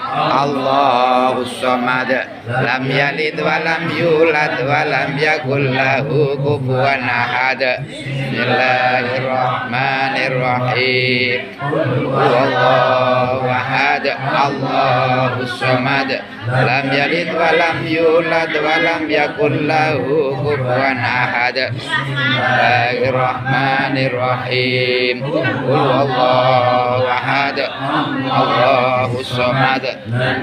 Allahus samad lam yalid wa lam yulad wa lam yakul lahu kufuwan ahad. Bismillahirrahmanirrahim. Huwallahu ahad Allahus samad lam yalid wa lam yulad wa lam yakul lahu kufuwan ahad. Bismillahirrahmanirrahim. Huwallahu ahad Allahus samad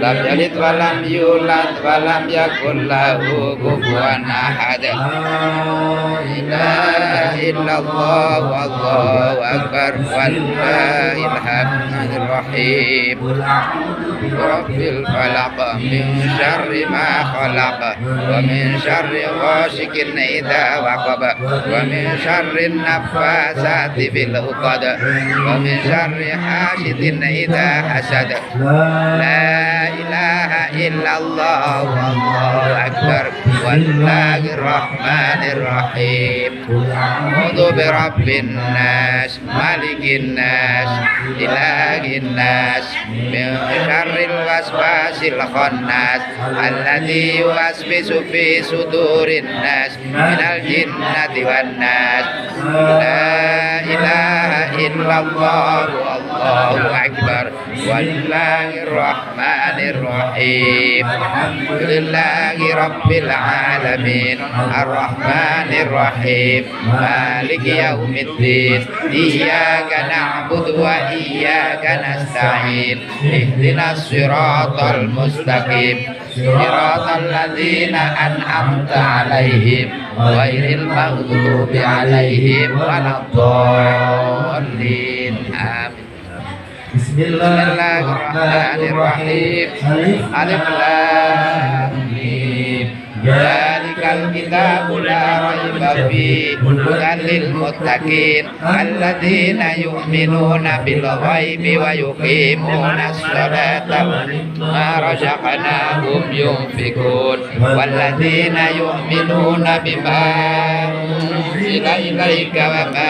lam yalid wa lam yulad wa lam yakul lahu kufuwan ahad. La ilaha illallah wallahu akbar wallahil hamdul rahim. Rabbil falaq min syarri ma khalaq wa min syarri ghasikin idza waqab wa min syarri naffasati fil 'uqad wa min syarri hasidin idza hasad. La ilaha illallah wallahu akbar wallahir rahmanir rahim. A'udzu birabbin nas malikin nas ilahin nas min syarril waswasil khannas alladzi yuwaswisu fi sudurin nas minal jinnati wan nas. La ilaha illallah wallahu akbar wallahir rahmanir rahim. Alhamdulillahi rabbil alamin arrahmanir rahim maliki yaumiddin iyyaka na'budu wa iyyaka nasta'in ihdinas siratal mustaqim siratal ladzina an'amta 'alaihim ghairil maghdubi 'alaihim waladdallin. Amin. Bismillahirrahmanirrahim. Alif lam mim. Dzalikal kitabu la raiba fihi hudan lil muttaqin alladzina yu'minuna bil ghaibi wa yuqimunas salata wa mimma razaqnahum yunfiqun walladzina yu'minuna bima unzila ilaika wa ma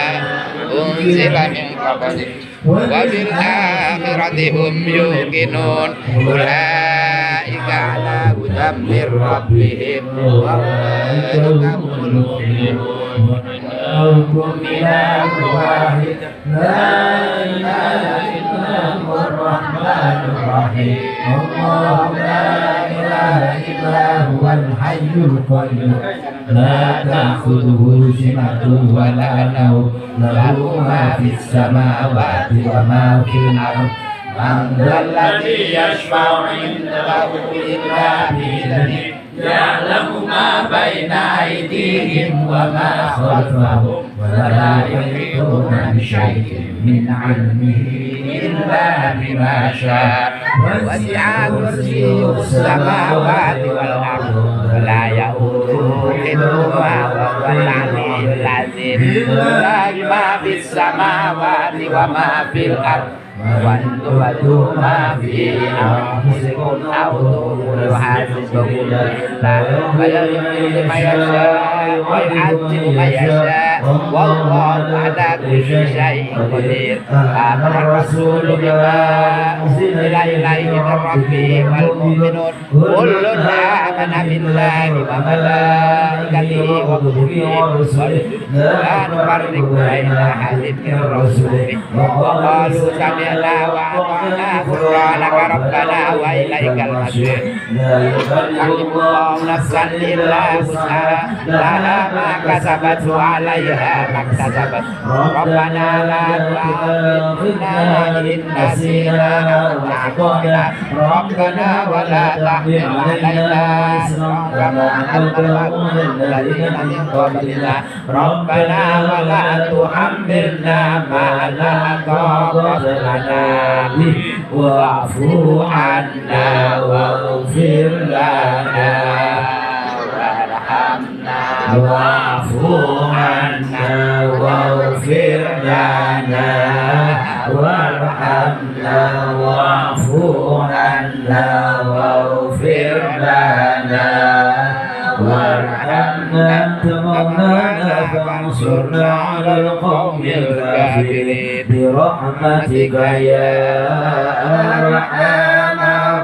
unzila min qablik wa bil akhirati hum yuqinun ulaika ala hudan mir rabbihim wa ulaika humul muflihun. Rabbukum ilahun wahid la ilaha illa huwar rahmanur rahim. Allahu la ilaha illa huwal hayyul qayyum la ta'khudhuhu sinatun wa la nawm lahu ma fis samawati wa ma fil ardh. Man dzalladzi yashfa'u 'indahu illa bi'idhnihi ya'lamu ma baina aydihim wa ma khalfahum wa la yuhituna bi syai'in min 'ilmihi illa bima syaa' wasi'a kursiyyuhus samawati wal ardh wa la ya'uduhu hifdhuhuma wa huwal 'aliyyul 'azim. Lillahi ma fis samawati wa ma fil ardh wa antum ma fi anfusikum aw tuhasibukum billah wa yu'minu ma yasha' wa yu'adhibu ma yasha' wallahu ala kulli syai'in qadir. Amana rasulu bima unzila ilaihi min rabbih wal mu'minun kullun amana billahi wa malaikatihi wa kutubihi wa rusulihi la nufarriqu baina ahadin min rusulihi wa qalu sami'na wa ata'na ghufranaka rabbana wa ilaikal masir. La yukallifu nafsan illa wus'aha laha ma kasabat wa 'alaiha ma iktasabat. Rabbana la tu'akhidhna in nasina aw akhtana rabbana wa la tahmil 'alaina isran kama hamaltahu 'alal min qablina rabbana wa la tuhammilna ma la taqata lana wa'fu 'anna waghfir lana warhamna wa'fu 'anna waghfir lana warhamna wa'fu 'anna waghfir lana warhamna maulana fansurna 'alal qawmil kafirin bi rahmatika ya arhamar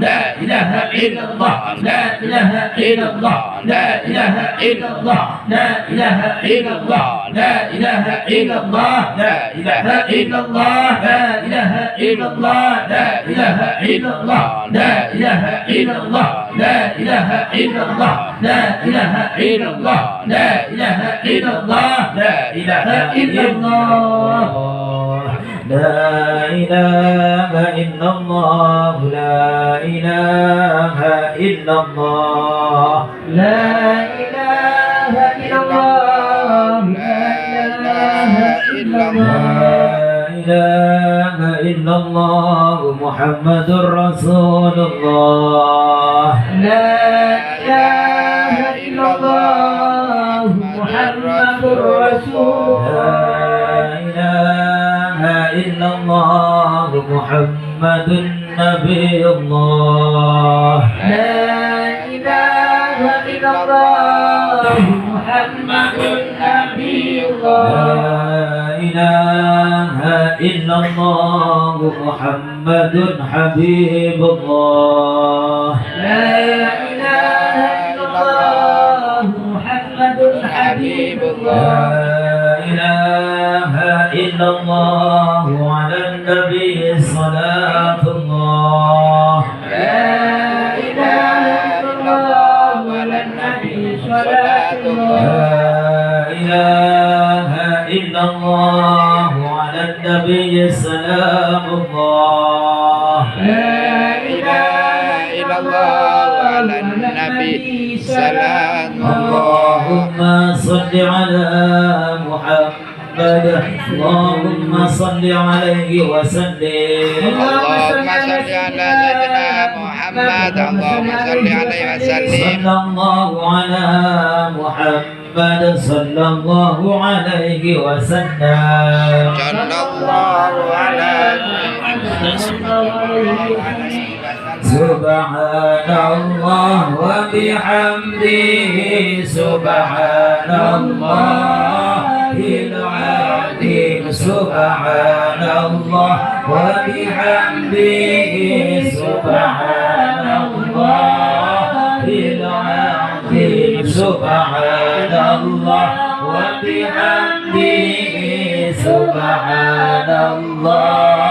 لا إله إلا الله لا إله إلا الله لا إله إلا الله لا إله إلا الله لا إله إلا الله لا إله إلا الله لا إله إلا الله لا إله إلا الله لا إله إلا الله لا إله إلا الله لا إله إلا الله لا إله إلا الله لا إله إلا الله لا إله إلا الله لا إله إلا الله لا إله إلا الله لا إله إلا الله لا إله إلا الله محمد رسول الله لا إله إلا الله محمد رسول الله إلا الله محمد نبي الله لا إله إلا الله محمد نبي الله لا إله إلا الله محمد حبيب الله لا إله إلا الله محمد حبيب الله لا إله إلا الله وعلى النبي صلاة الله لا إله إلا الله وعلى النبي صلاة الله لا إله إلا الله وعلى النبي سلام الله لا إله إلا الله وعلى النبي سلام الله اللهم صل على محمد اللهم صل عليه وسلم اللهم صل على سيدنا محمد اللهم صل عليه وسلم صلى الله على محمد صلى الله عليه وسلم صلى الله على محمد سبحان الله وبحمده سبحان الله العظيم سبحان الله وبحمده سبحان الله العظيم سبحان الله وبحمده سبحان الله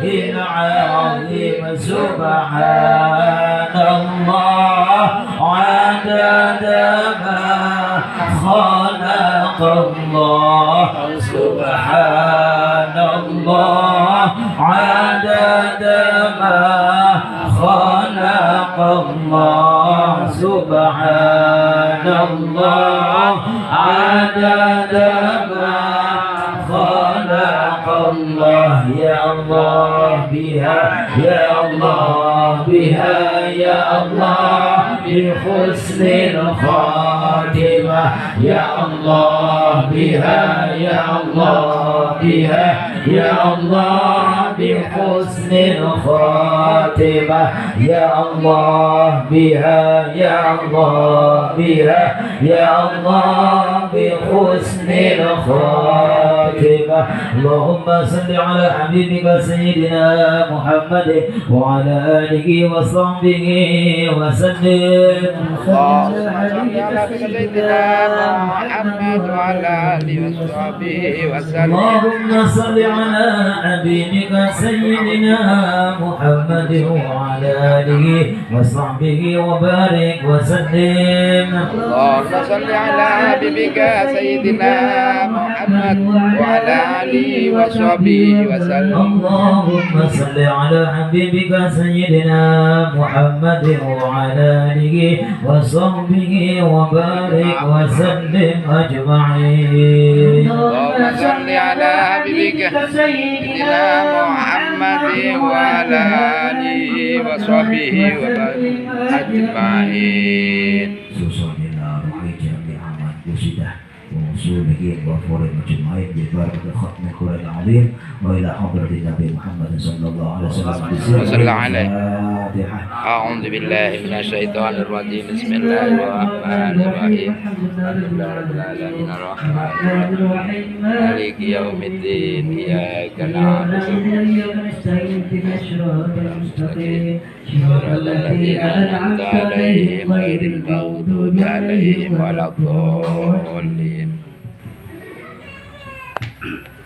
العظيم سبحان الله عدد ما خلق الله سبحان الله عدد ما خلق الله سبحان الله عدد ما خلق الله يا الله بها يا الله بها يا الله بحسن الخاتمة يا الله بها يا الله بها يا الله بحسن الخاتمة يا الله بها يا الله بها يا الله بحسن الخاتمة اللهم صل على حبيبك سيدنا محمد وعلى آله وصحبه وسلم اللهم صل على سيدنا محمد وعلى آله وصحبه وسلم اللهم صل على حبيبك سيدنا محمد وعلى آله وصحبه وبارك وسلم اللهم صل على حبيبك سيدنا محمد وعلى آله وصحبه وسلم اللهم صل على حبيبك سيدنا محمد وعلى آله وصحبه وبارك وسلم أجمعين اللهم صل على حبيبك سيدنا محمد وعلى آله وصحبه وبارك أجمعين سوسنا روحي جميع عمل وسده ووصوله وغفور المجمعين ببركة ختم القرآن العظيم وإلى حضرة النبي محمد صلى الله عليه وسلم وصلى عليه. الفاتحة. أعوذ بالله من الشيطان الرجيم بسم الله الرحمن الرحيم الحمد لله رب العالمين الرحمن الرحيم مالك يوم الدين إياك نعبد وإياك نستعين اهدنا الصراط المستقيم صراط الذين أنعمت عليهم غير المغضوب عليهم ولا الضالين.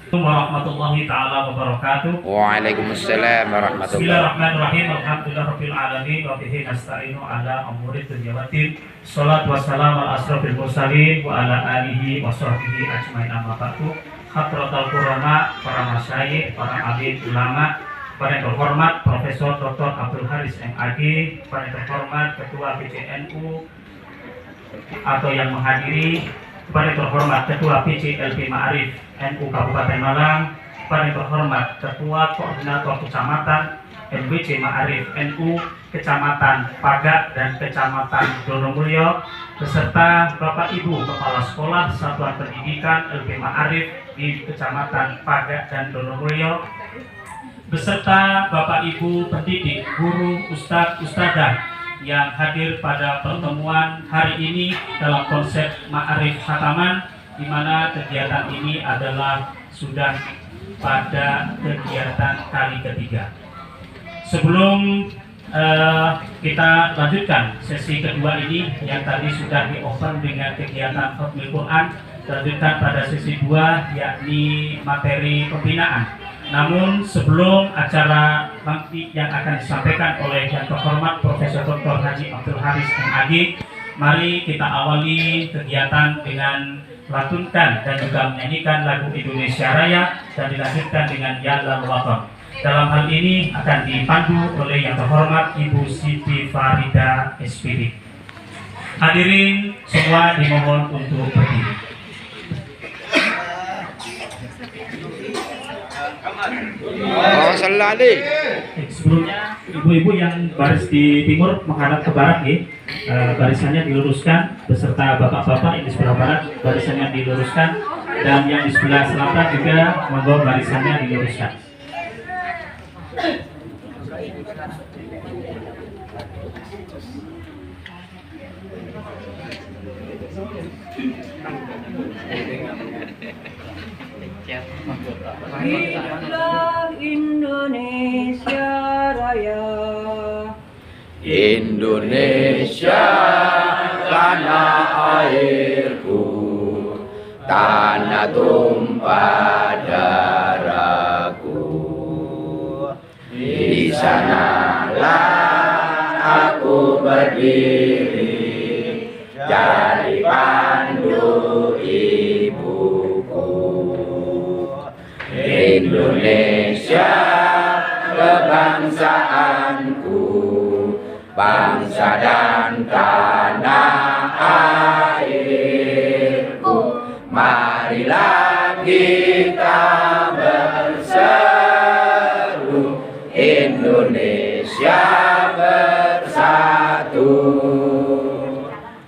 Warahmatullahi taala wabarakatuh. Waalaikumsalam warahmatullahi. Bismillahirrahmanirrahim. Alhamdulillahirabbil alamin wa bihi nasta'inu ala umuri dunya waddin. Shalatu wassalamu ala asrofil mursalin wa ala alihi wa sahbihi ajmain amma ba'du. Hadratul qurama, para masyayikh, para alim ulama, para yang terhormat Profesor Dr. Abdul Haris MAG, para yang terhormat Ketua PCNU atau yang menghadiri, para yang terhormat Ketua PCLP Ma'arif NU Kabupaten Malang, para yang terhormat Ketua Koordinator Kecamatan MBC Ma'arif NU Kecamatan Pagak dan Kecamatan Donomulyo, beserta Bapak Ibu Kepala Sekolah Satuan Pendidikan LP Ma'arif di Kecamatan Pagak dan Donomulyo, beserta Bapak Ibu pendidik, guru, ustadz, ustadzah yang hadir pada pertemuan hari ini dalam konsep Ma'arif Khataman, di mana kegiatan ini adalah sudah pada kegiatan kali ketiga. Sebelum kita lanjutkan sesi kedua ini yang tadi sudah di-open dengan kegiatan Khatmul Quran, lanjutkan pada sesi 2 yakni materi pembinaan. Namun sebelum acara nanti yang akan disampaikan oleh yang terhormat Profesor Dr. Haji Abdul Haris MAG, mari kita awali kegiatan dengan melantunkan dan juga menyanyikan lagu Indonesia Raya dan dilanjutkan dengan Ya Lal Waton. Dalam hal ini akan dipandu oleh yang terhormat Ibu Siti Farida SPD. Hadirin semua dimohon untuk berdiri. Oh, sallallahu. Sebelumnya ibu-ibu yang baris di timur menghadap ke barat ya, barisannya diluruskan, beserta bapak-bapak yang di sebelah barat barisannya diluruskan, dan yang di sebelah selatan juga monggo barisannya diluruskan. Hiduplah Indonesia Raya. Indonesia tanah airku, tanah tumpah darahku. Di sanalah aku berdiri, jadi pandu ibuku. Indonesia kebangsaanku, bangsa dan tanah airku. Marilah kita berseru, Indonesia bersatu.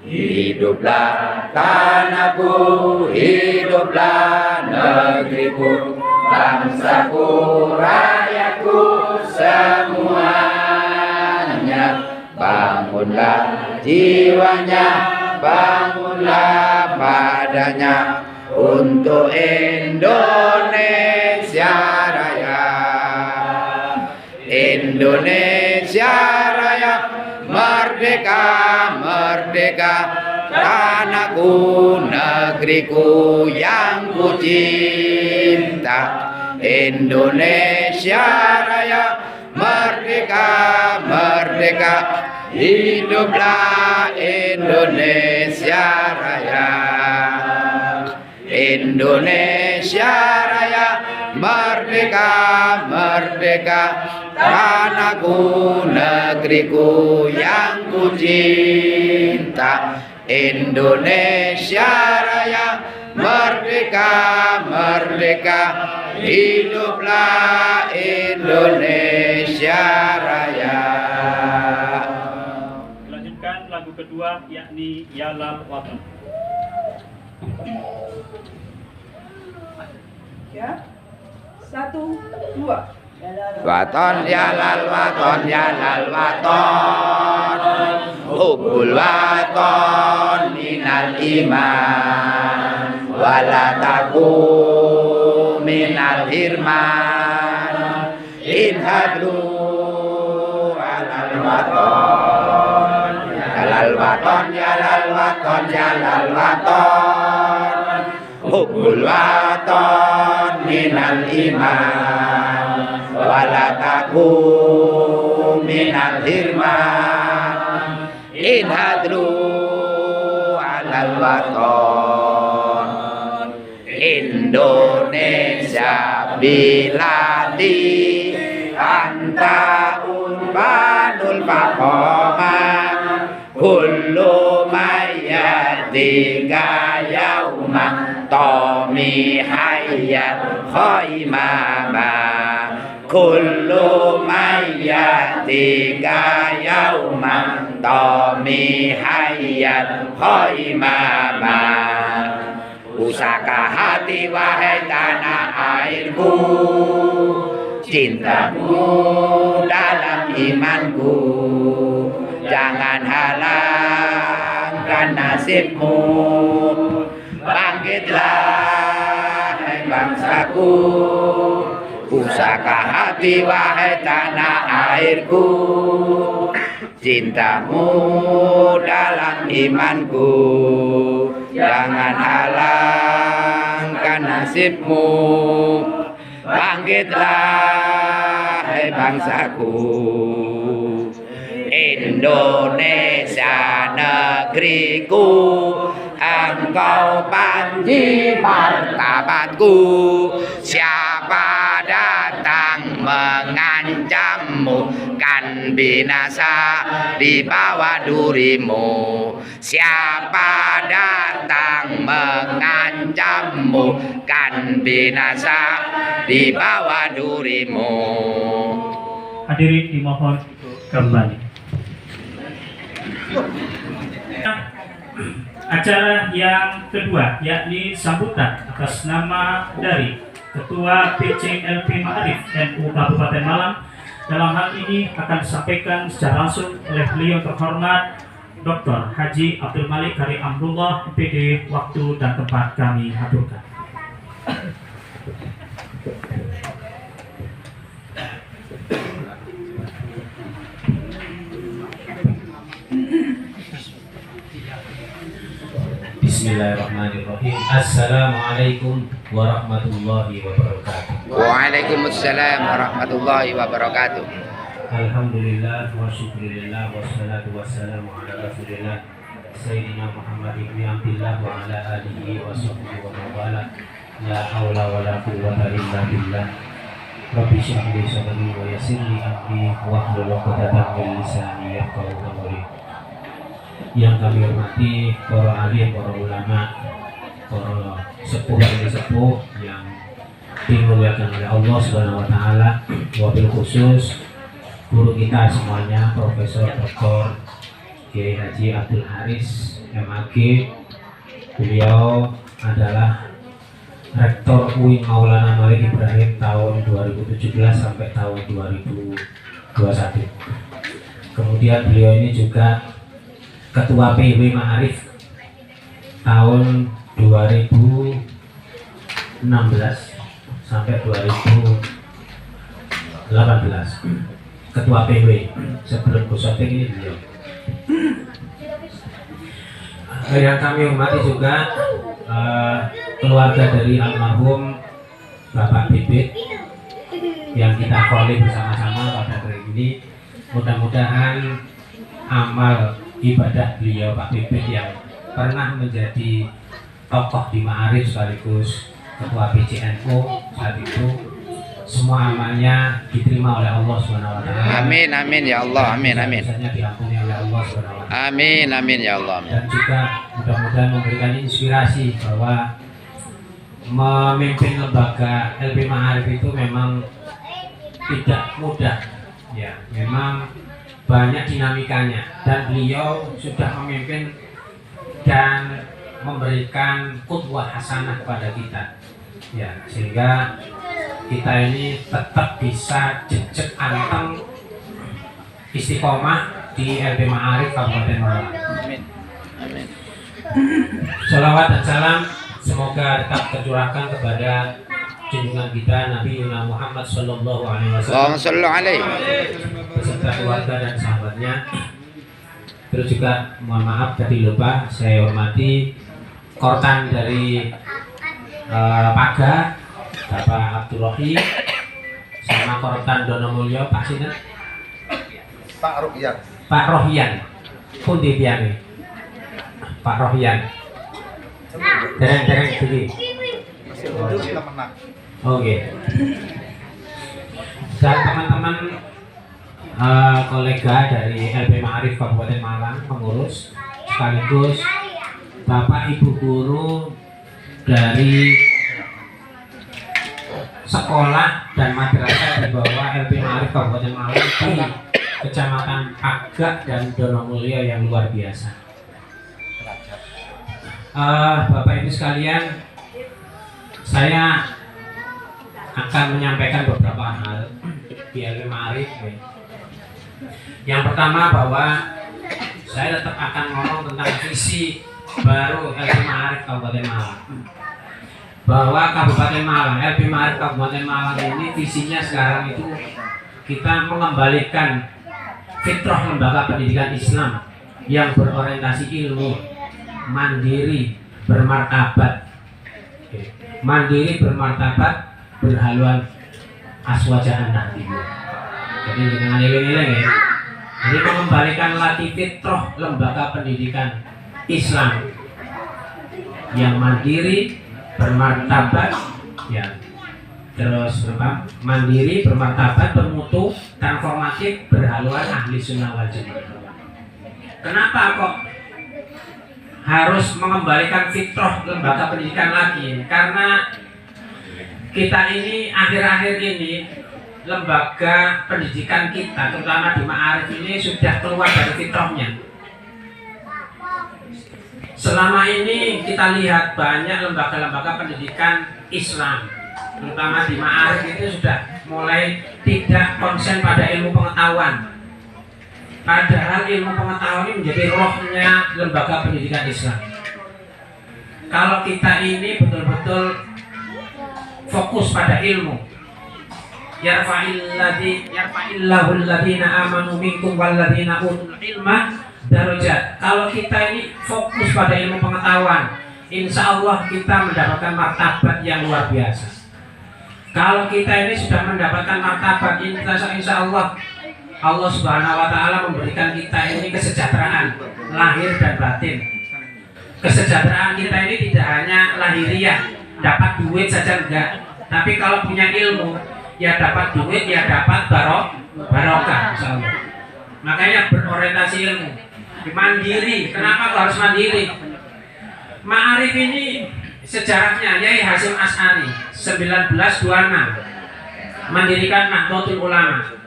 Hiduplah tanahku, hiduplah negeriku, bangsaku, rakyatku semuanya. Bangunlah jiwanya, bangunlah padanya, untuk Indonesia Raya. Indonesia Raya, merdeka, merdeka, tanahku, negeriku yang ku cinta. Indonesia Raya, merdeka, merdeka, hiduplah Indonesia Raya. Indonesia Raya, merdeka, merdeka, tanahku, negeriku yang ku cinta. Indonesia Raya, merdeka, merdeka, hiduplah Indonesia Raya. Lanjutkan lagu kedua yakni Ya Lal Waton. Ya, 1, 2. Waton ya lal waton ya lal waton, hubul waton minal iman, wala taku minal hirman, in hadlu alal waton jalal waton jalal waton jalal waton hubbul waton minal iman wala taku minal hirman in hadru alal waton Indonesia biladi anta unbanul maqama kullu mayyadika yauma tomi hayat khaimama kullu mayyadika yauma tomi hayat khaimama pusaka hati wahai tanah airku cintamu dalam imanku jangan halangkan nasibmu bangkitlah hai bangsaku pusaka hati wahai tanah airku cintamu dalam imanku jangan halangkan nasibmu bangkitlah hai bangsaku Indonesia negeriku engkau panji martabatku siapa datang mengancammu kan binasa di bawah durimu siapa datang mengancammu kan binasa di bawah durimu. Hadirin dimohon kembali. Acara yang kedua yakni sambutan atas nama dari Ketua PCLP Ma'arif NU Kabupaten Malang. Dalam hal ini akan disampaikan secara langsung oleh beliau terhormat Dr. Haji Abdul Malik Karim Amrullah MPD. Waktu dan tempat kami aturkan. Bismillahirrahmanirrahim. Assalamualaikum warahmatullahi wabarakatuh. Waalaikumsalam warahmatullahi wabarakatuh. Alhamdulillah wa syukurillah wassalatu wassalamu ala rasulillah Sayyidina Muhammad ibn Abdillah wa ala alihi wa sahbihi wa mawala. La hawla wa la quwwata illa billah. Rabbi shrah li sadri wa yassir li amri wahlul 'uqdatam min lisani yafqahu qawli. Yang kami hormati para alim, para ulama, para sepuh yang dimuliakan oleh Allah Subhanahu wa taala, wabil khusus guru kita semuanya, Profesor Dr. Kiai Haji Abdul Haris MAG. Beliau adalah Rektor UIN Maulana Malik Ibrahim tahun 2017 sampai tahun 2021. Kemudian beliau ini juga Ketua PW Ma'arif tahun 2016 sampai 2018. Ketua PW sebelum Busotik ini beliau. Yang kami hormati juga keluarga dari almarhum Bapak Bibit yang kita kholi bersama-sama pada hari ini. Mudah-mudahan amal ibadah beliau Pak Bibit yang pernah menjadi tokoh di Ma'arif sekaligus Ketua PCNU saat itu, semua amalnya diterima oleh Allah Subhanahu wa taala. Amin amin ya Allah, amin amin. Dosanya diampuni oleh Allah Subhanahu wa taala. Amin amin ya Allah. Dan juga mudah-mudahan memberikan inspirasi bahwa memimpin lembaga LP Ma'arif itu memang tidak mudah, ya, memang banyak dinamikanya, dan beliau sudah memimpin dan memberikan qudwah hasanah kepada kita, ya, sehingga kita ini tetap bisa jejak anteng istiqomah di LP Ma'arif Kabupaten Malang. Amin. Amin. Sholawat dan salam semoga tetap tercurahkan kepada junjungan kita Nabi Muhammad Sallallahu Alaihi Allahumma Wasallam shalli alaihi. beserta keluarga dan sahabatnya. Terus juga mohon maaf tadi lupa saya hormati kortan dari Paga Bapak Abdul Rohim sama kortan Dono Mulyo Pak Sinten Pak Rohyan pundi piyane Pak Rohyan dereng iki oke. Dan teman-teman kolega dari LP Ma'arif Kabupaten Malang pengurus sekaligus Bapak Ibu guru dari sekolah dan madrasah di bawah LP Ma'arif Kabupaten Malang di Kecamatan Agak dan Donomulyo yang luar biasa. Bapak Ibu sekalian, saya akan menyampaikan beberapa hal di LP Ma'arif. Yang pertama bahwa saya tetap akan ngomong tentang visi baru LP Ma'arif Kabupaten Malang. Bahwa Kabupaten Malang, LP Ma'arif Kabupaten Malang ini visinya sekarang itu kita mengembalikan fitrah lembaga pendidikan Islam yang berorientasi ilmu, mandiri, bermartabat, berhaluan aswaja anak ibu. Jadi dengan eling-eling ya. Jadi mengembalikan lagi fitrah lembaga pendidikan Islam yang mandiri, bermartabat, ya. Terus mandiri, bermartabat, bermutu, transformatif, berhaluan ahli sunnah wal jamaah. Kenapa kok harus mengembalikan fitrah lembaga pendidikan lagi? Karena kita ini akhir-akhir ini lembaga pendidikan kita, terutama di Ma'arif ini sudah keluar dari fitrahnya. Selama ini kita lihat banyak lembaga-lembaga pendidikan Islam, terutama di Ma'arif itu sudah mulai tidak konsen pada ilmu pengetahuan. Padahal ilmu pengetahuan ini menjadi rohnya lembaga pendidikan Islam. Kalau kita ini betul-betul fokus pada ilmu, yarfa'illahu alladhina amanu minkum walladhina utul ilma darajat. Kalau kita ini fokus pada ilmu pengetahuan, insya Allah kita mendapatkan martabat yang luar biasa. Kalau kita ini sudah mendapatkan martabat, insya Allah Allah Subhanahu wa Ta'ala memberikan kita ini kesejahteraan lahir dan batin. Kesejahteraan kita ini tidak hanya lahiriah, dapat duit saja enggak, tapi kalau punya ilmu ya dapat duit, ya dapat barokah insya Allah. Makanya berorientasi ilmu, mandiri. Kenapa harus mandiri? Ma'arif ini sejarahnya Yai Hasyim Asy'ari 1926 mendirikan Nahdlatul Ulama.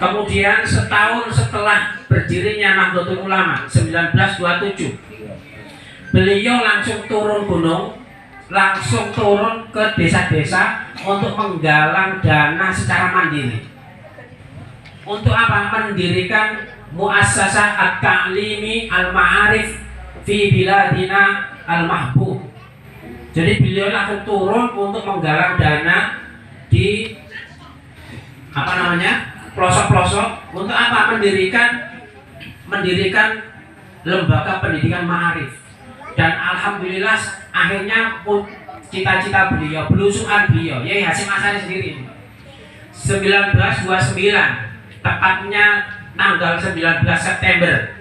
Kemudian setahun setelah berdirinya Nahdlatul Ulama 1927, beliau langsung turun gunung, langsung turun ke desa-desa untuk menggalang dana secara mandiri. Untuk apa? Mendirikan Muassasah At-Ta'limi Al-Ma'arif fi Biladina Al-Mahbub. Jadi beliau langsung turun untuk menggalang dana di pelosok-pelosok. Untuk apa? Mendirikan lembaga pendidikan Ma'arif. Dan alhamdulillah akhirnya cita-cita beliau, belusuan beliau, Yai Hasyim Asy'ari sendiri 1929, tepatnya tanggal 19 September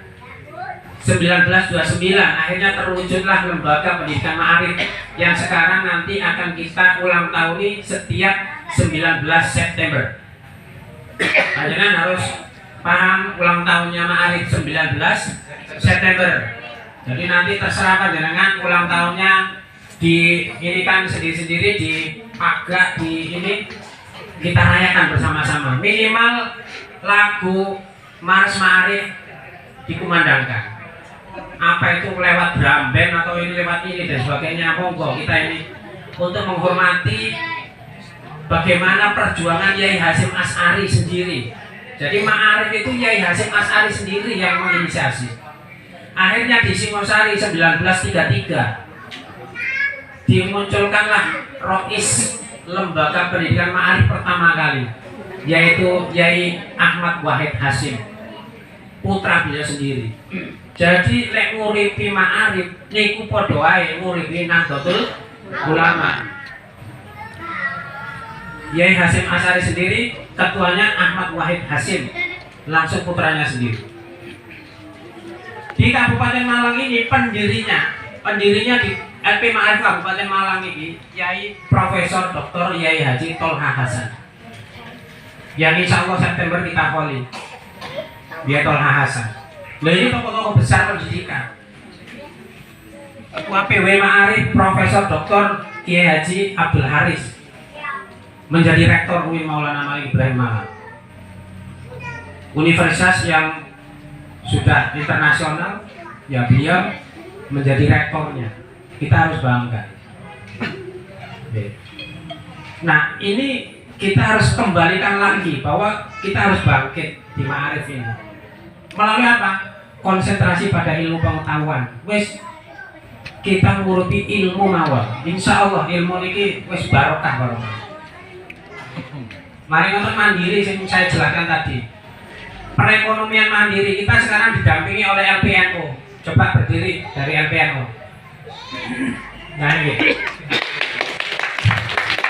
1929 akhirnya terwujudlah lembaga pendidikan Ma'arif yang sekarang nanti akan kita ulang tahuni setiap 19 September. Kalian harus paham ulang tahunnya Ma'arif 19 September. Jadi nanti terserah panjenengan ulang tahunnya di ini kan sendiri-sendiri di Paga di ini kita rayakan bersama-sama. Minimal lagu Mars Ma'arif dikumandangkan. Apa itu lewat drum band atau ini lewat ini dan sebagainya, monggo kita ini untuk menghormati bagaimana perjuangan Yai Hasyim Asy'ari sendiri. Jadi Ma'arif itu Yai Hasyim Asy'ari sendiri yang menginisiasi. Akhirnya di Singosari 1933 dimunculkanlah Rois lembaga pendidikan Ma'arif pertama kali, yaitu Yai Ahmad Wahid Hasim, putra beliau sendiri. Jadi lek nguripi Ma'arif niku padha wae nguripi Nahdlatul Ulama. Yai Hasim Asy'ari sendiri, ketuanya Ahmad Wahid Hasim, langsung putranya sendiri. Di Kabupaten Malang ini pendirinya di LP Ma'arif Kabupaten Malang ini Yai Profesor Dr. Yai Haji Tolha Hasan, yang insya Allah September kita koli dia Tolha Hasan. Nah ini tokoh-tokoh besar pendidikan. Ketua PW Ma'arif Profesor Dr. Kiai Haji Abdul Haris menjadi rektor UIN Maulana Malik Ibrahim Malang, universitas yang sudah internasional, ya beliau menjadi rektornya. Kita harus bangga. Nah ini kita harus kembalikan lagi bahwa kita harus bangkit di Ma'arif ini. Melalui apa? Konsentrasi pada ilmu pengetahuan. Wes kita nguruti ilmu mawon. Insya Allah ilmu ini wes barokah. Mari untuk mandiri yang saya jelaskan tadi. Perekonomian mandiri kita sekarang didampingi oleh LPNU. Coba berdiri dari LPNU. Nah ini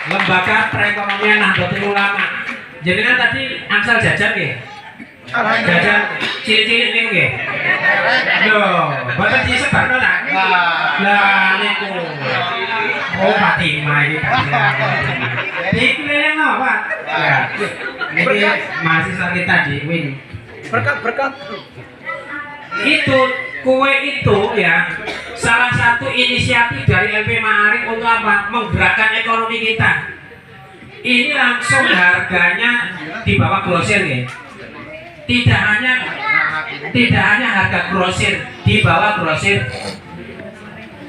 Lembaga Perekonomian Nahdlatul Ulama. Jadi kan tadi angsal jajan ya? Jajan cilik-cilik nih ya? Loh, bapak disebar lah. Lah niku. Oh Fatimah ini kan. Ini keliling apa? Ya. Ini mahasiswa kita di UIN. Berkat. Itu kue itu ya salah satu inisiatif dari LP Ma'arif untuk apa? Menggerakkan ekonomi kita. Ini langsung harganya di bawah grosir ya. Tidak hanya harga grosir, di bawah grosir.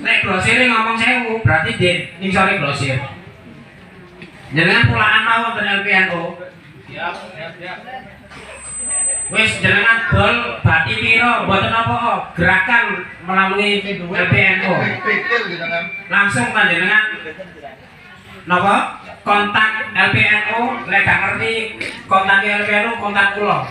Nek grosir ngomong sewu berarti di nisore grosir. Jangan pulaan mawon ten LPNU. Siap. Wis jenengan dol bati piro mboten apa gerakan melalui LPNU. Langsung panjenengan napa kontak LPNU, lek gak ngerti kontak LPNU kontak kula.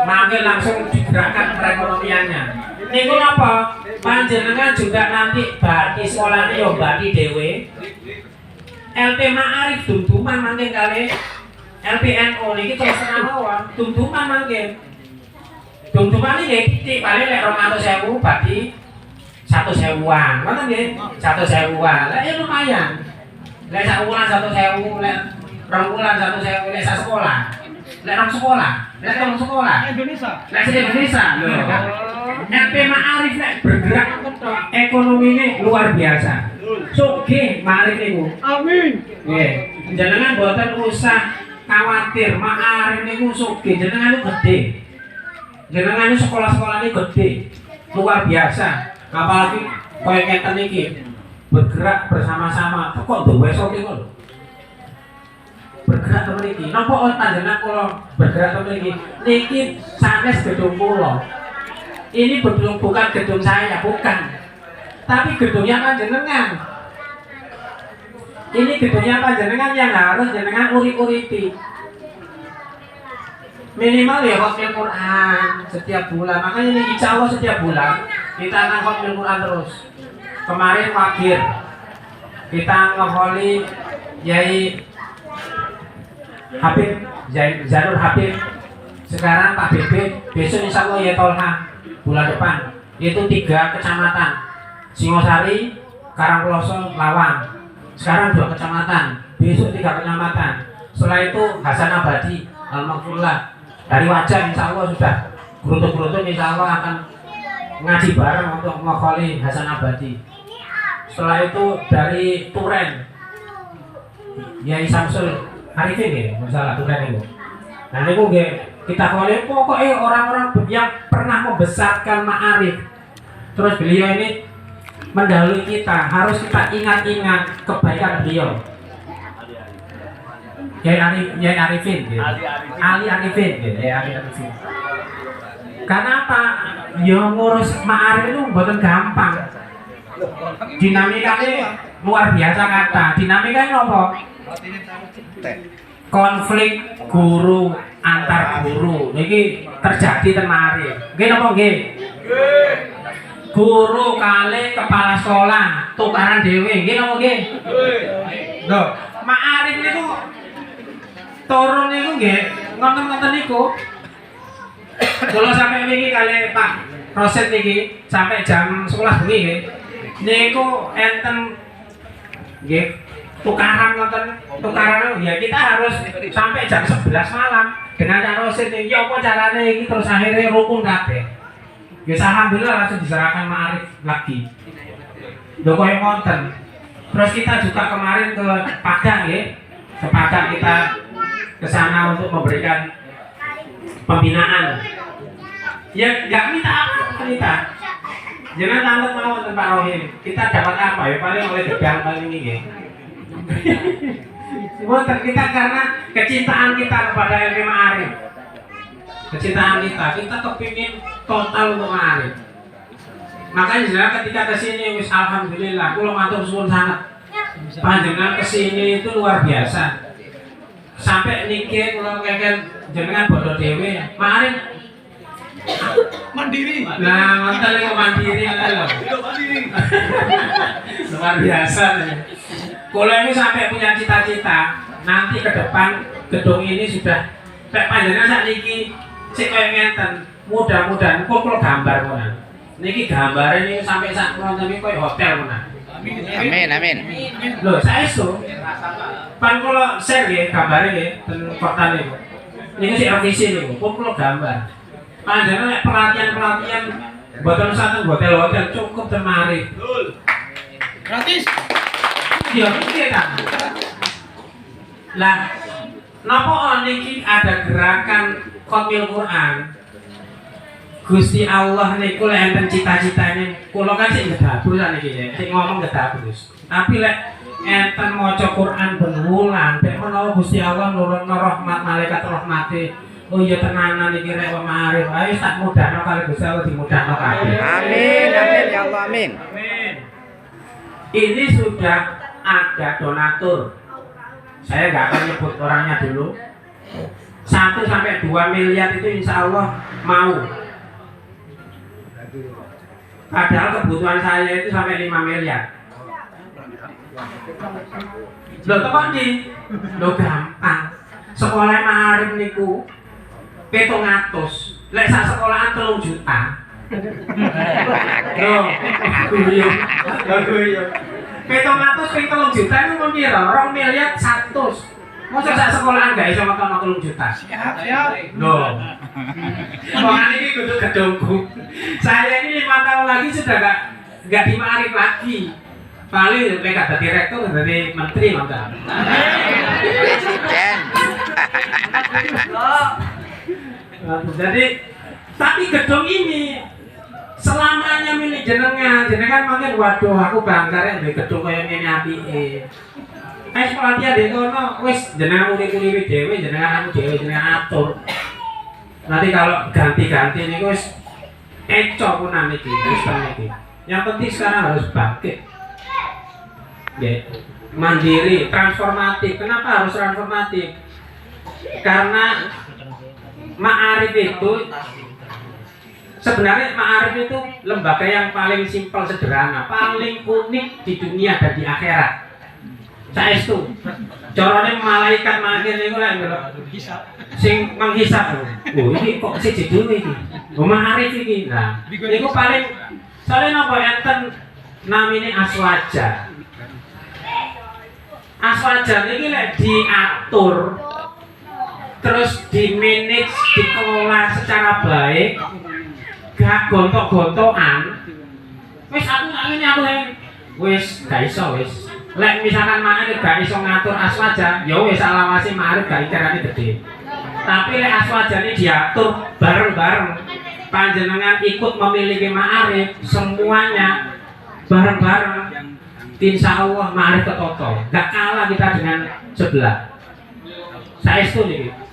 Mangke langsung digerakkan perekonomiannya. Niku napa? Panjenengan juga nanti bati sekolahnya yo bati dhewe. LP Ma'arif dumduman mangke kali LPNU niki terus mawon dumduman mangke. Dumduman iki titik paling lek 200.000 bati 100.000-an. Ngoten nggih? 100.000-an. Lah ya lumayan. Lek sak wulan 100.000, lek rong wulan 100.000, lek sak sekolah. Lek rong sekolah, lek rong sekolah. Indonesia. Lek Indonesia. Lho. LP Ma'arif lek bergerak ekonomi ini luar biasa. Sugih Ma'arif niku. Amin. Nggih. Jenengan mboten usah khawatir, Ma'arif niku sugih, jenengan itu gede. Jenengan itu sekolah-sekolahnya gede. Luar biasa. Apalagi kaya ngeten iki bergerak bersama-sama. Kok duwe sok niku lho. Bergerak temen iki. Napa panjenengan kula bergerak temen iki? Niki sanes gedung kula. Ini bukan gedung saya, bukan. Tapi gedungnya panjenengan. Ini gedungnya panjenengan yang harus jenengan urip-uripi. Minimal ya khotmil Quran setiap bulan. Makanya ini insya Allah setiap bulan kita akan khotmil Quran terus. Kemarin wakil kita ngeholi Yai Habib Zanur Habib. Sekarang Pak Bebe, besok insya Allah ya Tolha bulan depan. Itu 3 kecamatan, Singosari, Karangploso, Lawang. Sekarang 2 kecamatan, besok 3 kecamatan. Setelah itu Hasan Abadi, Al-Maghfurullah. Dari Wajan insya Allah sudah beruntung-beruntung insya Allah akan ngaji bareng untuk menghafali Hasan Abadi. Setelah itu dari Turen Yai Samsul Arifin ya, masalah Turen itu. Nah ini kita kholi pokoknya orang-orang yang pernah membesarkan Ma'arif. Terus beliau ini mendahului kita, harus kita ingat-ingat kebaikan beliau. Yai Arifin, Ali Arifin. Karena apa? Ya ngurus Ma'arif itu bukan gampang. Dinamikanya luar biasa kata. Dinamika ini apa? Konflik guru antar guru. Ini terjadi temari. Nggih napa nggih? Guru kali kepala sekolah tukaran dhewe. Nggih napa nggih? Lho, Ma'arif niku turun niku nggih ngoten-ngoten niku. Kalau sampai wingi kali Pak Rosid niki sampai jam 11 bengi nggih. Niku enten nggih tukaran ya kita harus sampai jam 11 malam dengan Pak Rosid niki apa carane iki terus akhirnya rukun kabeh. Ya alhamdulillah langsung diserahkan Ma'arif lagi. Lho koyo ngoten. Terus kita juga kemarin ke Padang ya. Ke Padang kita ke sana untuk memberikan pembinaan. Ya enggak minta apa kita. Jangan tanglet mau Pak Rohim. Kita dapat apa ya paling oleh gedang paling ini ya. Bukan kita karena kecintaan kita kepada LP Ma'arif. Kecintaan kita kepingin total untuk Ma'arif. Makanya ketika kesini wis alhamdulillah, kula matur suwun sangat. Panjenengan kesini itu luar biasa. Sampai niki kula keken jenengan bodoh dhewe. Ma'arif mandiri. Nah, ngoten lho mandiri lho. Luar biasa. Kula ini sampai punya cita-cita nanti ke depan gedung ini sudah kayak panjenengan sakniki sik koyo ngenten. Mudah-mudahan kula gambar ngono. Niki gambarnya ini sampai saat nonton ini koyo hotel mana? Amin. Loh, saya itu pan kalau share ya gambarnya ya dan portal ini. Ini sih revisi nih, kalau gambar. Panjangnya pelatihan buatan satu hotel cukup temari. Gratis. Iya, kan. Lah, napa niki ada gerakan Qomil Quran? Gusti Allah niku lek enten cita-citane, kula kan sing gedabur saniki ya, sing ngomong gedabur. Tapi lek enten maca Quran ben wulan, nek menawa Gusti Allah nurunno rahmat malaikat rahmate. Oh iya tenanan iki rek Ma'arif. Ayo tak mudahno kali Gusti Allah dimudahno kabeh. Amin ya Allah amin. Ini sudah ada donatur. Saya nggak akan nyebut orangnya dulu. 1 sampai 2 miliar itu insya Allah mau. Padahal kebutuhan saya itu sampai 5 miliar. Loh kok di? Loh gampang. Sekolah Ma'arif niku 700. Lek sak sekolahan 3 juta. Loh, guyu. 700 juta itu mau piro? 2 miliar 100. Masa sak sekolahan gak iso makan 3 juta. Siap. Loh. Omongan ini kudu gedungku. Saya ini 5 tahun lagi sudah gak di Ma'arif lagi. Paling mereka jadi direktur, jadi menteri maka. Presiden. Jadi tapi gedung ini selamanya milik jenengan makin waduh aku bangga rek di gedung kaya ngene apike. Pelatihan di kono wis jenengan uri-uri dhewe, jenengan aku dhewe jenengan atur. Nanti kalau ganti-ganti niku wis eco punan iki, sistem iki. Yang penting sekarang harus bangkit. Ya, mandiri, transformatif. Kenapa harus transformatif? Karena Ma'arif itu sebenarnya Ma'arif itu lembaga yang paling simpel sederhana, paling unik di dunia dan di akhirat. Saya itu, corone malaikat makin itu lah, sing menghisap. Oh ini kok sih dulu ini, Ma'arif ini. Nah, ini paling soalnya nopo enten namanya aswaja. Aswaja ini lek diatur. Terus di manage, dikelola secara baik, gak gontok-gontokan. Wis aku wis gak iso wis. Lek misalkan Ma'arif gak iso ngatur aswaja, ya wis alawase Ma'arif gak ikarane gede. Tapi lek aswaja ini diatur bareng-bareng, panjenengan ikut memiliki Ma'arif, semuanya bareng-bareng. Insya Allah Ma'arif ketoto, gak kalah kita dengan sebelah. Saya setuju.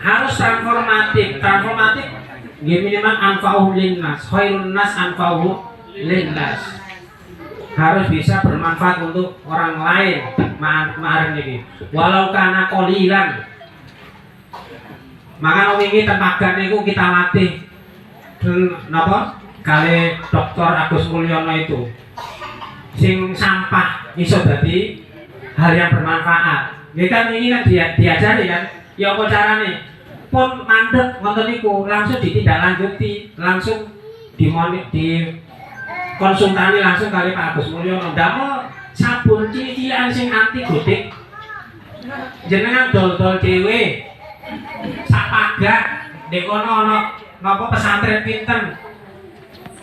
Harus transformatif minimal anfa'uhum linnas, khairun nas anfa'uhum linnas. Harus bisa bermanfaat untuk orang lain ma'arif ini. Walau kana qolilan. Maka wingi tenaga niku kita latih napa? Kali Dr. Agus Mulyono itu. Sing sampah iso dadi hal yang bermanfaat. Nggih kan ini kan diajari kan. Ya apa carane? Pun mandek ngoten niku langsung ditindaklanjuti, langsung di konsultasi langsung kali Pak Agus Mulyono. Ndamel sabun cilik-cilikan sing anti godik. Jenengan dol-dol dhewe. Sapagak ndek kono ana napa pesantren pinten.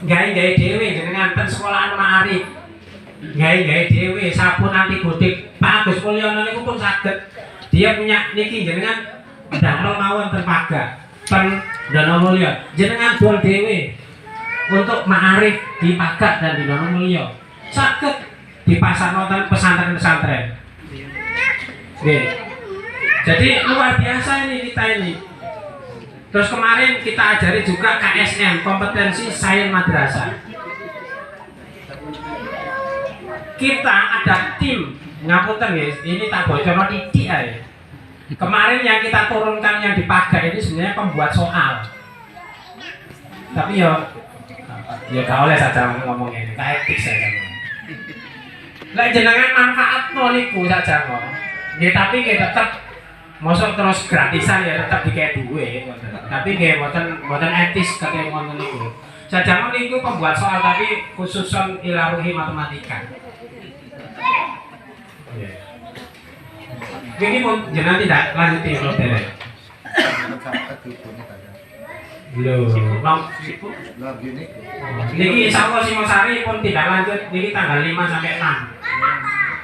Gawe-gawe dhewe jenengan ten sekolahan ma'arif. Gawe-gawe dhewe sabun anti godik. Pak Agus Mulyono niku pun saged. Dia punya niki jenengan damel mawon ten Pagak. Ten Donomulyo. Jenengan dol dhewe untuk ma'arif di Pagak dan di Donomulyo. Saged dipasang nonton pesantren-pesantren. Oke. Jadi luar biasa ini kita ini. Terus kemarin kita ajari juga KSM, kompetensi sains madrasah. Kita ada tim, ngapunten guys, ini tak bocorno titik aja. Kemarin yang kita turunkan yang di Pagak ini sebenarnya pembuat soal. Tapi ya gak oleh saja ngomong ini, kayak etik saja. Lah jenengan manfaat niku saja kok. Ya tapi kita tetap mosok terus gratisan ya tetap dikei duwe. Tapi nggih mboten etis kate ngoten niku. Sajangan niku pembuat soal tapi khususon ilaruhi matematika. Ini pun jenengan tidak lanjuti kalau derek. Niki insyaallah Singosari pun tidak lanjut. Niki tanggal 5 sampai 6.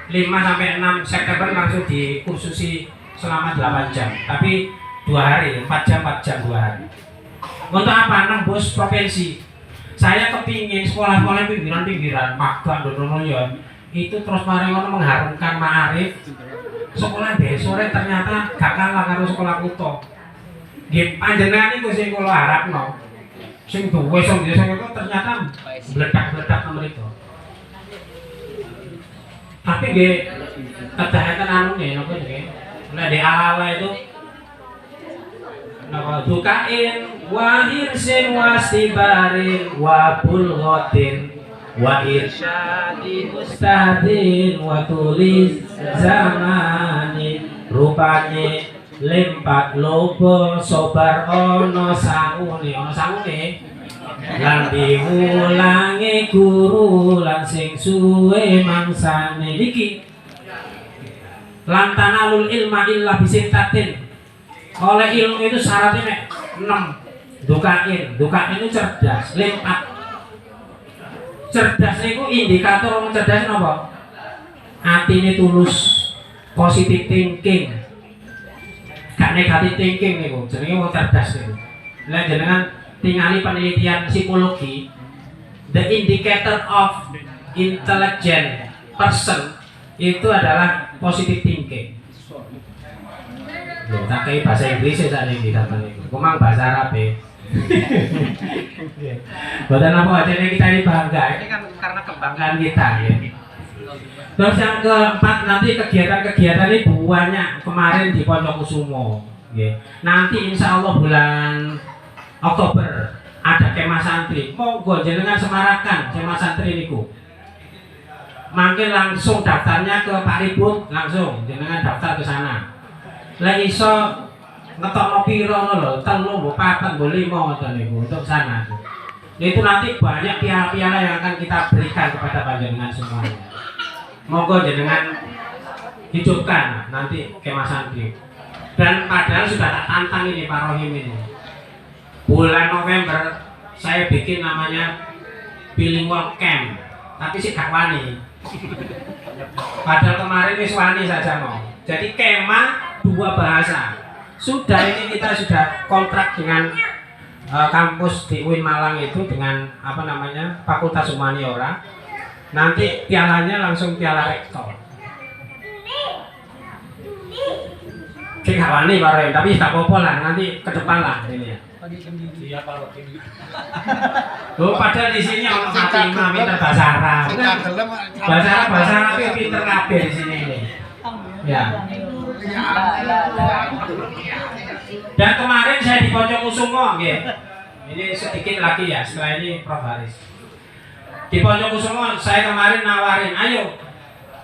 5 sampai 6 September langsung dikursusi selama 8 jam. Tapi 2 hari, 4 jam 2 hari. Untuk apa? Nembus provinsi. Saya kepingin sekolah-sekolah pinggiran-pinggiran Pagak Donomulyo itu terus mari ngono mengharumkan ma'arif. Sekolah desa sore ternyata gak kalah karo sekolah kutha. Nggih panjenengan niku sing kula harapno. Sing duwe sing desa itu ternyata meledak-meledak mriko. Tapi nggih kedahaken anu nggih napa nggih. Nek di ala itu napa dukain wa hirsin wastibarin wa bulghatin wa irsyadi mustahadin wa tulis zamani rupane lempat lobo sobar ono sangune lan diulangi guru lan sing suwe mangsane iki lan tanalul ilma illa bisitatin. Oleh ilmu itu syaratnya 6 dukain itu cerdas lempat. Cerdas itu indikator orang cerdas napa? Atine tulus, positive thinking. Gak negatif thinking niku, jenenge wong cerdas niku. Lah jenengan tingali penelitian psikologi, the indicator of intelligent person itu adalah positive thinking. Loh, tak kayak bahasa Inggris ya saat ini dapat niku. Kumang bahasa Arab ya. Bukan apa aja kita ini bangga, ini kan karena kebanggaan kita ya. Terus yang keempat nanti kegiatan-kegiatan ini banyak kemarin di Poncokusumo ya. Nanti insya Allah bulan Oktober ada kemah santri. Monggo jenengan semarakan kemah santri niku. Mungkin langsung daftarnya ke Pak Ribut, langsung jenengan daftar ke sana. Lah iso ngetokno piro lho, 3 mbok 4 mbok 5 ngoten niku untuk sana. Itu nanti banyak piala-piala yang akan kita berikan kepada panjenengan semuanya. Monggo jenengan hidupkan nanti kemah santri. Dan padahal sudah tak tantang ini Pak Rohim ini. Bulan November saya bikin namanya bilingual camp, tapi sih gak wani. Padahal kemarin wis wani saja mau. Jadi kemah 2 bahasa. Sudah ini kita sudah kontrak dengan kampus di UIN Malang itu dengan apa namanya Fakultas Humaniora. Nanti pialanya langsung piala rektor. Sing hawani bareng, tapi tak apa-apa lah, nanti ke depan lah ini ya. Loh, padahal di sini orang Fatimah pinter bahasa Arab. Bahasa Arab itu pinter kabeh di sini ini. Ya. Dan kemarin saya di Pojok Kusumo, nggih. Ini sedikit lagi ya, setelah ini Prof Haris. Di Pojok Kusumo saya kemarin nawarin, ayo.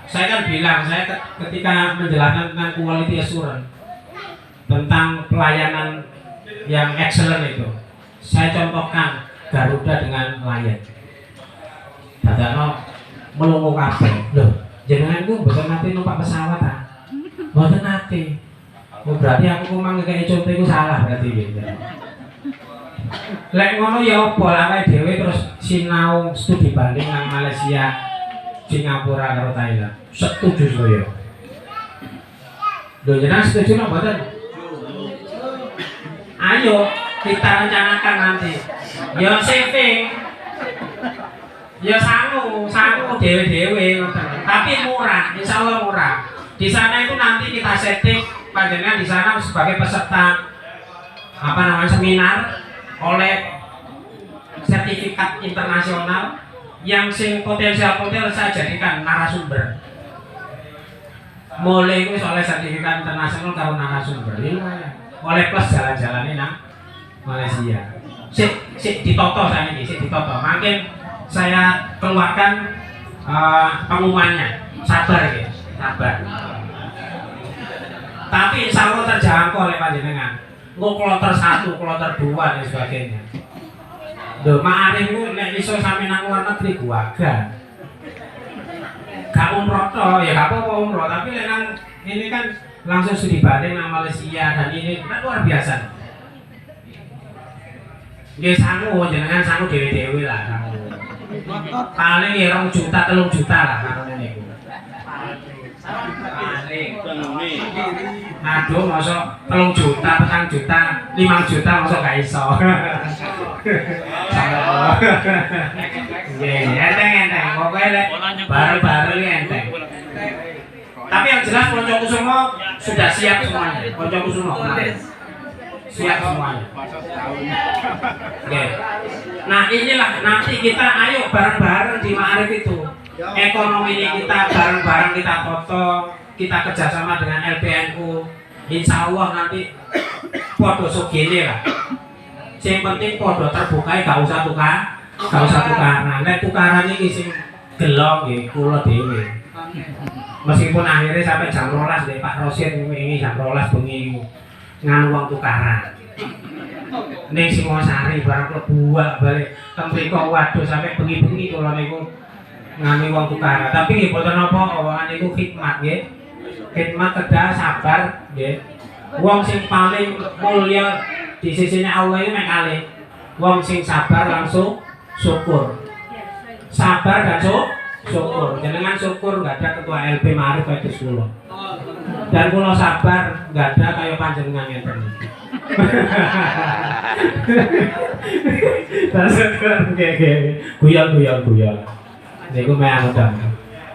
Saya kan bilang, saya ketika menjelaskan tentang quality assurance, tentang pelayanan yang excellent itu, saya contohkan Garuda dengan Lion. Dadakno melungu kabeh. Loh, jenengan ku mboten nate numpak pesawat ta? Mboten nate. Oh, berarti aku kumang ngekeki contoh iku salah berarti gitu. Lek ngono ya apa awake dhewe terus sinau studi banding nang Malaysia, Singapura karo Thailand. Setuju saya. Lho jenengan setuju napa mboten? Ayo kita rencanakan nanti. Ya saving. Ya sangu dewe-dewe ngoten. Tapi murah, insyaallah murah. Di sana itu nanti kita setting panjenengan di sana sebagai peserta seminar oleh sertifikat internasional yang sing potensial saya jadikan narasumber. Mulai itu oleh sertifikat internasional karo narasumber. Oleh plus jalan-jalan ini nang Malaysia. Sik ditoto saya ini, sik ditoto. Makin saya keluarkan pengumumannya. Sabar ya, sabar. Tapi insya Allah terjangkau oleh panjenengan. Engko kloter 1, kloter 2 dan sebagainya. Lho, ma'arif ku nek iso sampe nang luar negeri guaga. Gak umroh to, ya gak apa-apa umroh, tapi nek nang ini kan langsung studi banding nang Malaysia dan ini kan luar biasa. Nggih sangu jenengan sangu dewe-dewe lah sangu. Paling ya 2 juta 3 juta lah kanune niku. Aduh, masuk 3 juta, 4 juta, 5 juta masuk gak iso. Enteng, pokoknya baru-baru ini enteng. Tapi yang jelas Pojok Kusumo sudah siap semuanya. Pojok Kusumo siap semuanya. Oke. Nah inilah nanti kita ayo bareng-bareng di Ma'arif itu. Ekonomi ini kita bareng-bareng kita foto, kita kerjasama dengan LPNU. Insya Allah nanti podo sugene lah. Yang penting podo terbuka, gak usah tukaran. Nek tukaran ini sing gelong nggih kula dhewe. Meskipun akhirnya sampai jam 12 deh Pak Rosin ini jam 12 bengi nganu uang tukaran. Ning Singosari barang klebuak balik temriko waduh sampai bengi-bengi kula niku nganu uang tukaran. Tapi nggih boten napa omongan niku khidmat nggih. Khidmat kedah sabar nggih. Wong sing paling mulya di sisinya Allah ini mek kalih. Wong sing sabar langsung syukur. Sabar dan syukur. Jenengan syukur nggak ada ketua LP Ma'arif itu kula. Dan kula sabar nggak ada kayak panjenengan ngeten. Syukur nggih. Guyal. Niku meh mudah.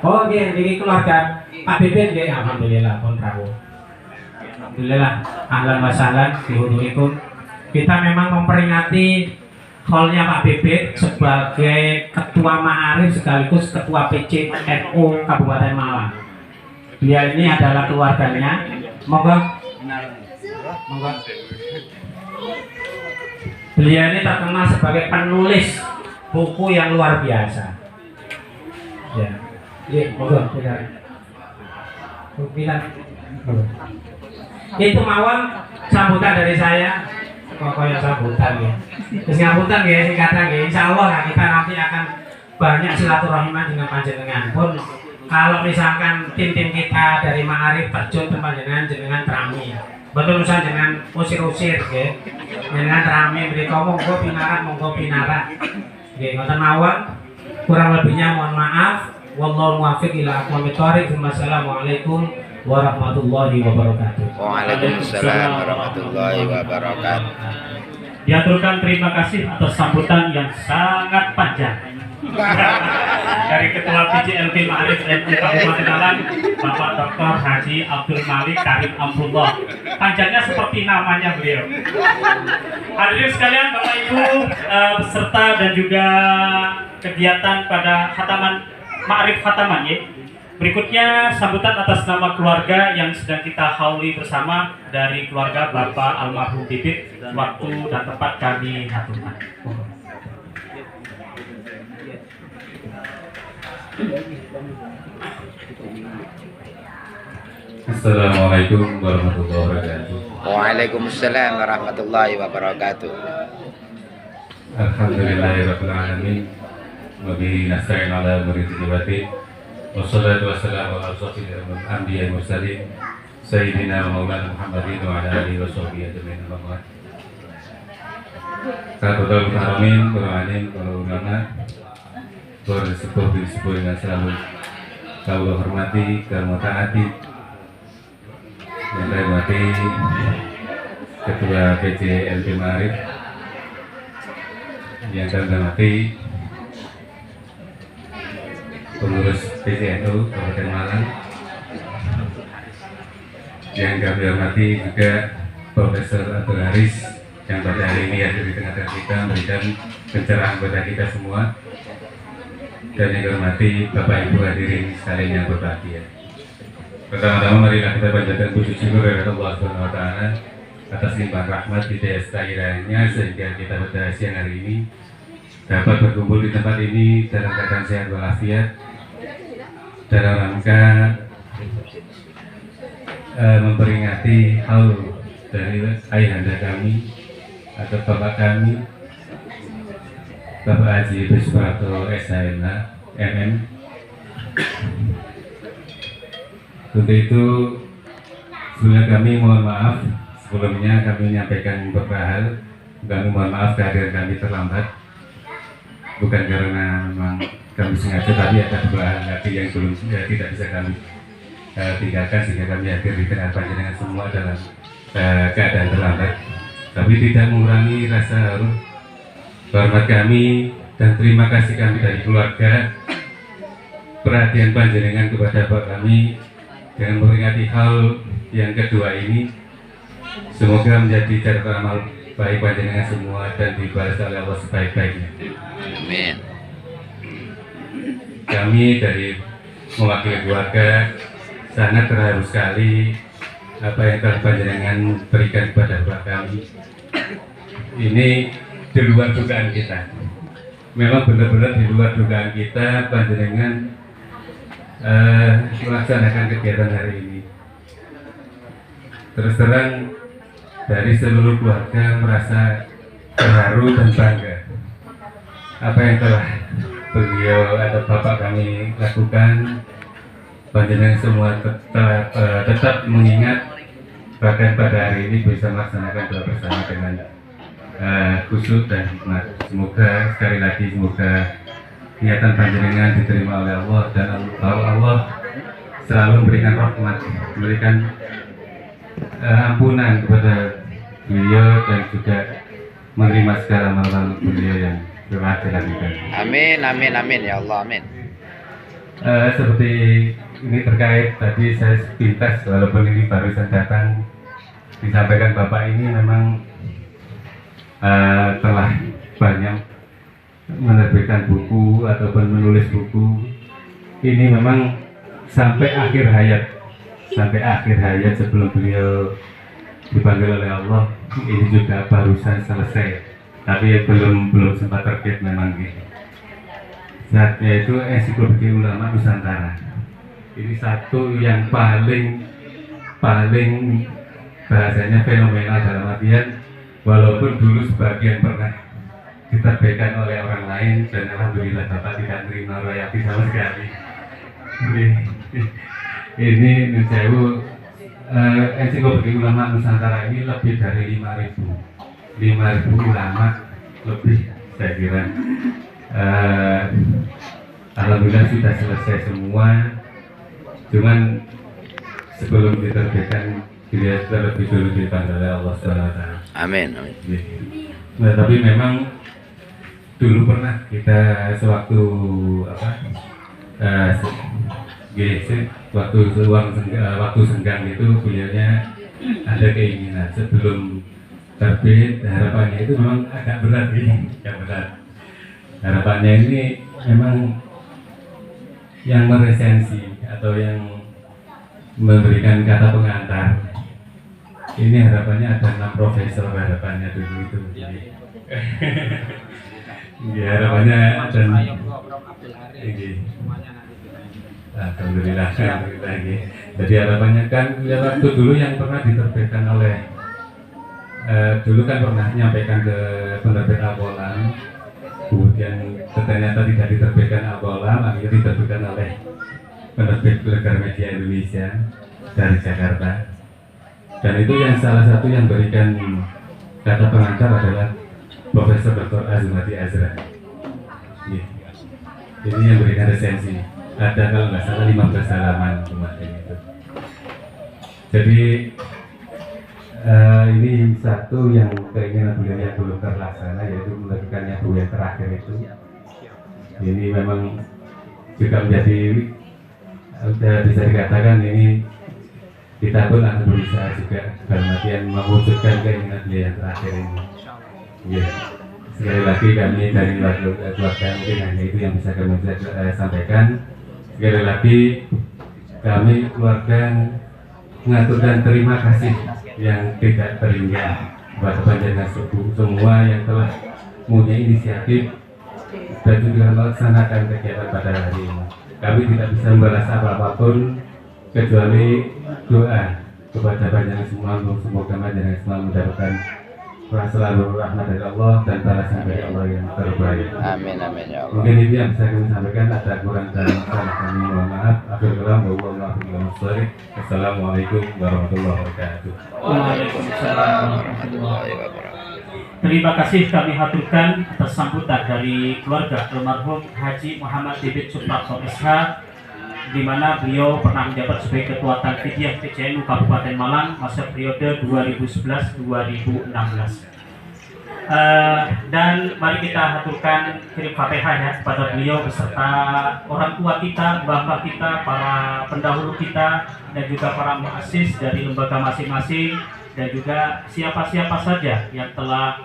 Oh nggih niki keluarga Pak Bibit nggih alhamdulillah pun rawuh. Alhamdulillah ahlan wa sahlan bihudurikum. Kita memang memperingati hallnya Pak Bibit sebagai Ketua Ma'arif sekaligus Ketua PC NU Kabupaten Malang. Dia ini adalah keluarganya. Monggo. Beliau ini terkenal sebagai penulis buku yang luar biasa. Ya, monggo. Itu mawon sambutan dari saya. Pokoknya sambutan ya. Terus ngapunten ya singkatan ya. Insyaallah kita nanti akan banyak silaturahim dengan panjenengan. Pun kalau misalkan tim-tim kita dari Ma'arif terjun ke panjenengan terami. Betul usah jangan usir-usir ya. Jangan terami mriko monggo pinarak. Nggih ngoten mawon. Kurang lebihnya mohon maaf. Wallahu muwaffiq ila aqwamit thoriq. Wassalamualaikum warahmatullahi wabarakatuh. Waalaikumsalam warahmatullahi wabarakatuh. Diaturkan terima kasih atas sambutan yang sangat panjang. dari Ketua PJLB Ma'arif MU Kabupaten Malang, Bapak Dr. Haji Abdul Malik Karim Amrullah. Panjangnya seperti namanya beliau. Hadirin sekalian, Bapak Ibu, peserta dan juga kegiatan pada khataman Ma'arif Khataman ya. Berikutnya sambutan atas nama keluarga yang sedang kita hauli bersama dari keluarga Bapak almarhum Bibit. Waktu dan tempat kami haturkan. Assalamualaikum warahmatullahi wabarakatuh. Waalaikumsalam warahmatullahi wabarakatuh. Alhamdulillahirabbil alamin. Wa bihi nasta'in ala umuri dunyati. Wassalatu wassalamu ala asyrofil anbiya'i wal mursalin sayyidina wa maulana Muhammadin wa ala alihi wa sahbihi ajmain. Sahabat haramin, para alim, para ulama, para sepuh yang selalu kau hormati, kau taati, yang saya hormati Ketua PJLB Ma'arif, yang saya hormati pengurus PCNU Kabupaten Malang, yang kami hormati juga Profesor Abdul Haris yang pada hari ini hadir di tengah-tengah kita memberikan pencerahan kepada kita semua, dan yang hormati Bapak Ibu hadirin sekalian yang berbahagia. Pertama-tama marilah kita panjatkan puji syukur kepada Allah Subhanahu wa taala atas limpahan rahmat hidayah sekiranya sehingga kita pada siang hari ini dapat berkumpul di tempat ini dalam keadaan sehat walafiat dalam rangka memperingati haul dari ayahanda kami atau bapak kami, Bapak Haji Biswarto SHMH MM. Untuk itu sebelumnya kami mohon maaf, sebelumnya kami menyampaikan beberapa hal. Kami mohon maaf kehadiran kami terlambat, bukan karena memang kami sengaja, tapi ada beberapa hal lagi yang belum tidak bisa kami tinggalkan sehingga kami hadir di tengah panjenengan semua dalam keadaan terlambat. Tapi tidak mengurangi rasa hormat kami dan terima kasih kami dari keluarga, perhatian panjenengan kepada Bapak kami dengan memperingati hal yang kedua ini. Semoga menjadi catatan amal baik panjenengan semua dan dibalas oleh Allah sebaik-baiknya. Amin. Kami dari mewakili keluarga sangat terharu sekali apa yang telah panjenengan berikan kepada Bapak kami. Ini di luar dugaan kita. Memang benar-benar di luar dugaan kita panjenengan melaksanakan kegiatan hari ini. Terus terang dari seluruh keluarga merasa terharu dan bangga apa yang telah beliau atau Bapak kami lakukan. Panjenengan semua tetap mengingat, bahkan pada hari ini bisa melaksanakan doa bersama dengan khusyuk dan hikmat. Semoga sekali lagi niatan panjenengan diterima oleh Allah dan Allah selalu memberikan rahmat, memberikan ampunan kepada beliau dan juga menerima segala amalan beliau yang telah dilakukan. Amin, amin, amin ya Allah, amin. Seperti ini terkait tadi saya sepintas, walaupun ini barusan datang, disampaikan Bapak ini memang telah banyak menerbitkan buku ataupun menulis buku. Ini memang sampai akhir hayat sebelum beliau dipanggil oleh Allah, ini juga barusan selesai, tapi belum sempat terbit memang gitu. Saatnya itu Ensiklopedia Ulama Nusantara. Ini satu yang paling bahasanya fenomenal dalam artian walaupun dulu sebagian pernah diterbitkan oleh orang lain dan alhamdulillah Bapak tidak menerima royalti sama sekali. Ini menjauh Ensiklopedia Ulama Nusantara ini lebih dari 5.000 ulama lebih saya kira. Alhamdulillah sudah selesai semua. Cuman sebelum diterbitkan dilihat terlebih dulu dipanggil oleh Allah SWT. Amin, amin. Nah, tapi memang dulu pernah kita sewaktu apa waktu senggang itu beliaunya ada keinginan sebelum terbit, harapannya itu memang agak berat ini, agak berat. Harapannya ini memang yang meresensi atau yang memberikan kata pengantar. Ini harapannya ada 6 profesor, harapannya dulu itu. Ya, harapannya ada ini. Alhamdulillah. Jadi harapannya kan ya, waktu dulu yang pernah diterbitkan oleh dulu kan pernah menyampaikan ke penerbit Al-Qalam, kemudian ternyata tidak diterbitkan Al-Qalam, akhirnya diterbitkan oleh penerbit Gramedia Indonesia dari Jakarta. Dan itu yang salah satu yang berikan kata pengantar adalah Profesor Dr. Azumati Azra. Ini yang berikan resensi. Ada kalau nggak salah 15 halaman kemarin itu. Jadi ini satu yang keinginan beliau yang belum terlaksana, yaitu menerbitkan buku yang terakhir itu. Ini memang juga menjadi bisa dikatakan ini kita pun akan berusaha juga dalam artian mewujudkan keinginan beliau yang terakhir ini. Ya. Sekali lagi kami dari keluarga mungkin hanya itu yang bisa kami sampaikan. Sekali lagi kami keluarga mengaturkan terima kasih yang tidak terhingga kepada panjenengan semua yang telah mempunyai inisiatif dan juga melaksanakan kegiatan pada hari ini. Kami tidak bisa membalas apapun kecuali doa kepada panjenengan semua, semoga panjenengan semua mendapatkan selalu rahmat dari Allah dan balasan dari Allah yang terbaik. Amin amin ya Allah. Mungkin itu yang bisa kami sampaikan, ada kurang dan salah kami mohon maaf. Akhir kalam Assalamualaikum warahmatullahi wabarakatuh. Waalaikumsalam warahmatullahi wabarakatuh. Terima kasih kami haturkan atas sambutan dari keluarga almarhum Haji Muhammad Debit Suprapto SH, di mana beliau pernah menjabat sebagai Ketua Tanfidiyah PCNU Kabupaten Malang masa periode 2011-2016. Dan mari kita haturkan kirim Fatihah ya kepada beliau beserta orang tua kita, mbah-mbah kita, para pendahulu kita, dan juga para muassis dari lembaga masing-masing, dan juga siapa-siapa saja yang telah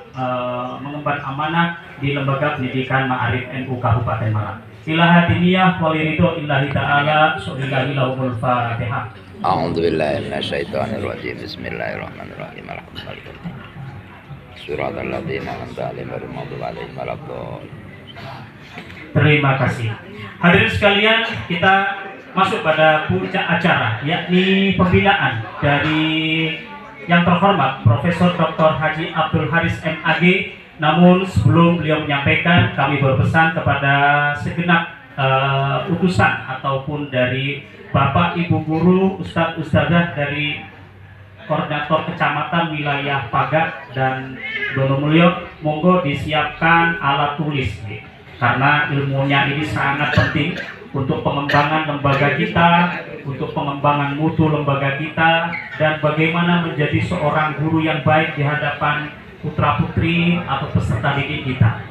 mengemban amanah di lembaga pendidikan Ma'arif NU Kabupaten Malang. Ilaha diniyah waliridho illahi ta'ala su'ilahi lahumul fatihah. A'udzubillahi minasyaitonirrajim. Bismillahirrahmanirrahim. Alhamdulillah. Suratal ladzina an'amta 'alaihim ghairil maghdubi 'alaihim waladdallin. Terima kasih. Hadirin sekalian, kita masuk pada puncak acara, yakni pembinaan dari yang terhormat Profesor Dr. Haji Abdul Haris MAG. Namun sebelum beliau menyampaikan, kami berpesan kepada segenap utusan ataupun dari Bapak Ibu Guru, Ustadz Ustadzah dari Koordinator Kecamatan Wilayah Pagak dan Donomulyo, monggo disiapkan alat tulis, karena ilmunya ini sangat penting untuk pengembangan lembaga kita, untuk pengembangan mutu lembaga kita, dan bagaimana menjadi seorang guru yang baik di hadapan putra-putri atau peserta didik kita.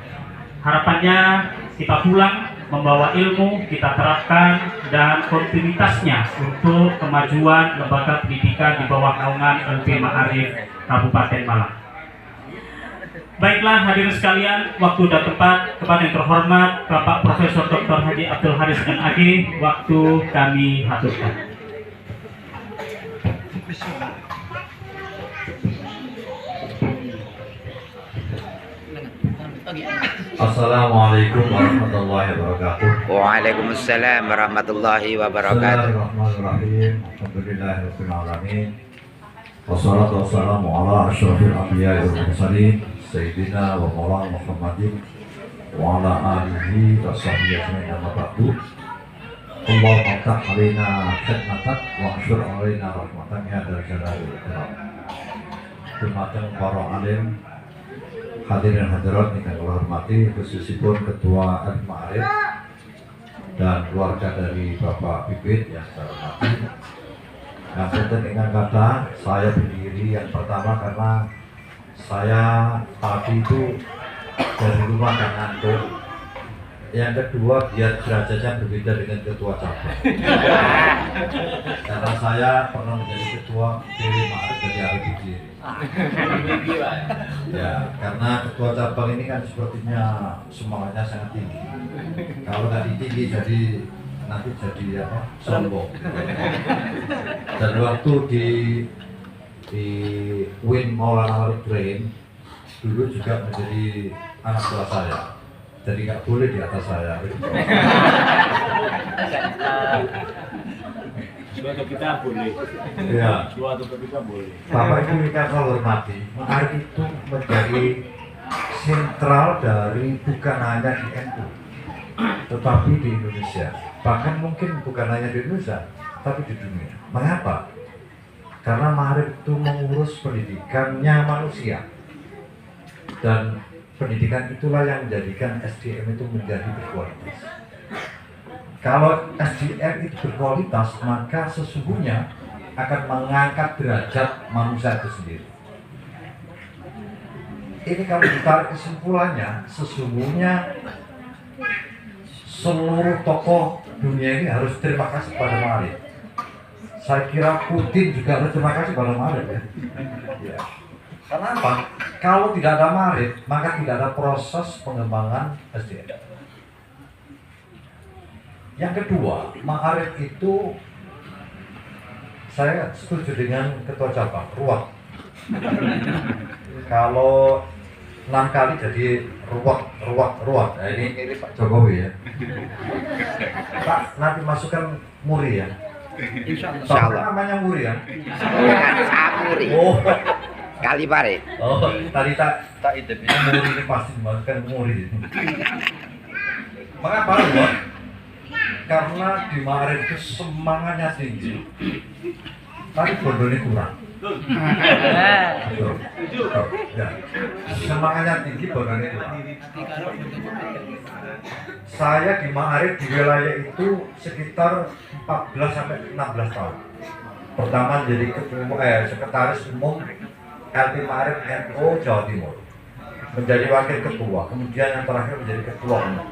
Harapannya kita pulang membawa ilmu, kita terapkan, dan kontinuitasnya untuk kemajuan lembaga pendidikan di bawah naungan LP Ma'arif Kabupaten Malang. Baiklah hadirin sekalian, waktu dan tempat kepada yang terhormat Bapak Profesor Dr. Haji Abdul Haris MAG, waktu kami haturkan. Assalamualaikum warahmatullahi wabarakatuh. Waalaikumsalam warahmatullahi wabarakatuh. Bismillahirrahmanirrahim. Alhamdulillahirabbil alamin. Wassalatu wassalamu ala asyrofil anbiya'i wal mursalin sayyidina wa maulana Muhammadin wa ala alihi wa sahbihi ajma'in amma ba'du. Allahumma ftah alaina khidmatak wa anshur alaina rahmatak ya dzal jalali wal ikram. Dumateng para alim, hadirin hadirat yang kami hormati, khususipun Ketua LP Ma'arif dan keluarga dari Bapak Bibit yang saya hormati. Yang penting ingat kata, saya berdiri yang pertama karena saya tadi itu dari rumah dan ngantuk. Yang kedua, biar derajatnya berbeda dengan ketua cabang. Karena saya pernah menjadi ketua dari Ma'arif dari RPD. Ya, karena ketua cabang ini kan sepertinya semangatnya sangat tinggi. Kalau nggak tinggi jadi nanti jadi apa? Sombong. Dan waktu di Win Maulana Walid Brain dulu juga menjadi anak buah saya. Jadi nggak boleh di atas saya. Suatu kita boleh. Ya. Suatu kita boleh. Bapak Ibu kita hormati, Ma'arif itu menjadi sentral dari bukan hanya di NU, tetapi di Indonesia. Bahkan mungkin bukan hanya di Indonesia, tapi di dunia. Mengapa? Karena Ma'arif itu mengurus pendidikannya manusia. Dan pendidikan itulah yang menjadikan SDM itu menjadi berkualitas. Kalau SDM itu berkualitas, maka sesungguhnya akan mengangkat derajat manusia itu sendiri. Ini kalau ditarik kesimpulannya, sesungguhnya seluruh tokoh dunia ini harus terima kasih pada Ma'arif. Saya kira Putin juga harus terima kasih pada Ma'arif ya. Ya. Karena apa? Kalau tidak ada Ma'arif, maka tidak ada proses pengembangan SDM. Yang kedua, Ma'arif itu saya setuju dengan ketua cabang, ruwet. Kalau 6 kali jadi ruwet. Nah, ini Pak Jokowi ya. Pak, nanti masukkan Muri ya. Insya Allah. Namanya Muri ya. Bukan Samuri. Oh. Kali pare. Oh, tadi tak idenya Muri ini pasti dimasukkan Muri. Mengapa ruwet? Karena di Ma'arif itu semangatnya tinggi, tapi bodohnya kurang. Ya. Semangatnya tinggi, bodohnya kurang. Saya di Ma'arif di wilayah itu sekitar 14 sampai 16 tahun. Pertama jadi sekretaris umum LP Ma'arif NU Jawa Timur, menjadi wakil ketua, kemudian yang terakhir menjadi ketua umum.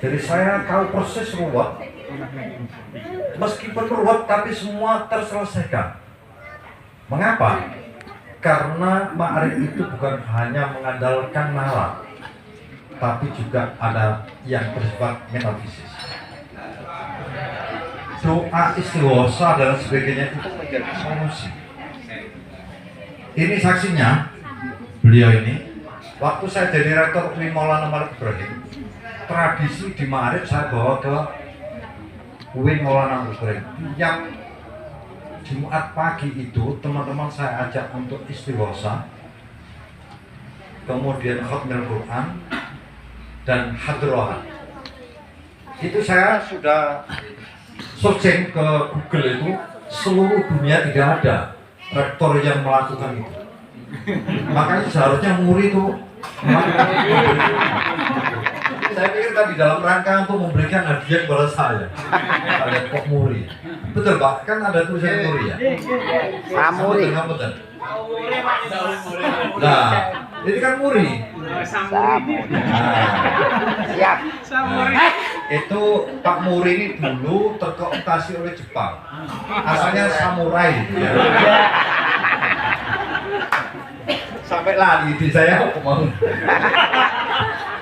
Jadi saya tahu proses ruwet, meskipun ruwet tapi semua terselesaikan. Mengapa? Karena Ma'arif itu bukan hanya mengandalkan nalar, tapi juga ada yang bersifat metafisis. Doa istighosa dan sebagainya itu menjadi solusi. Ini saksinya, beliau ini, waktu saya jadi rektor UIN Maulana Walid Ibrahim, tradisi di Ma'arif saya bawa ke UIN Maulana Walid Ibrahim. Yang Jumat pagi itu teman-teman saya ajak untuk istighosa, kemudian khatmil Quran dan hadrohan. Itu saya sudah searching ke Google itu, seluruh dunia tidak ada rektor yang melakukan itu. Makanya seharusnya Muri itu melakukan itu. Saya pikir tadi dalam rangka untuk memberikan hadiah kepada saya. Ada kok Muri. Betul Pak, kan ada tulisan Muri ya? Samuri. Betul. Nah, ini kan Muri. Samuri. Nah, Siap. nah, itu Pak Muri ini dulu terkooptasi oleh Jepang. Asalnya samurai. Ya. Sampai lali di saya apa mau?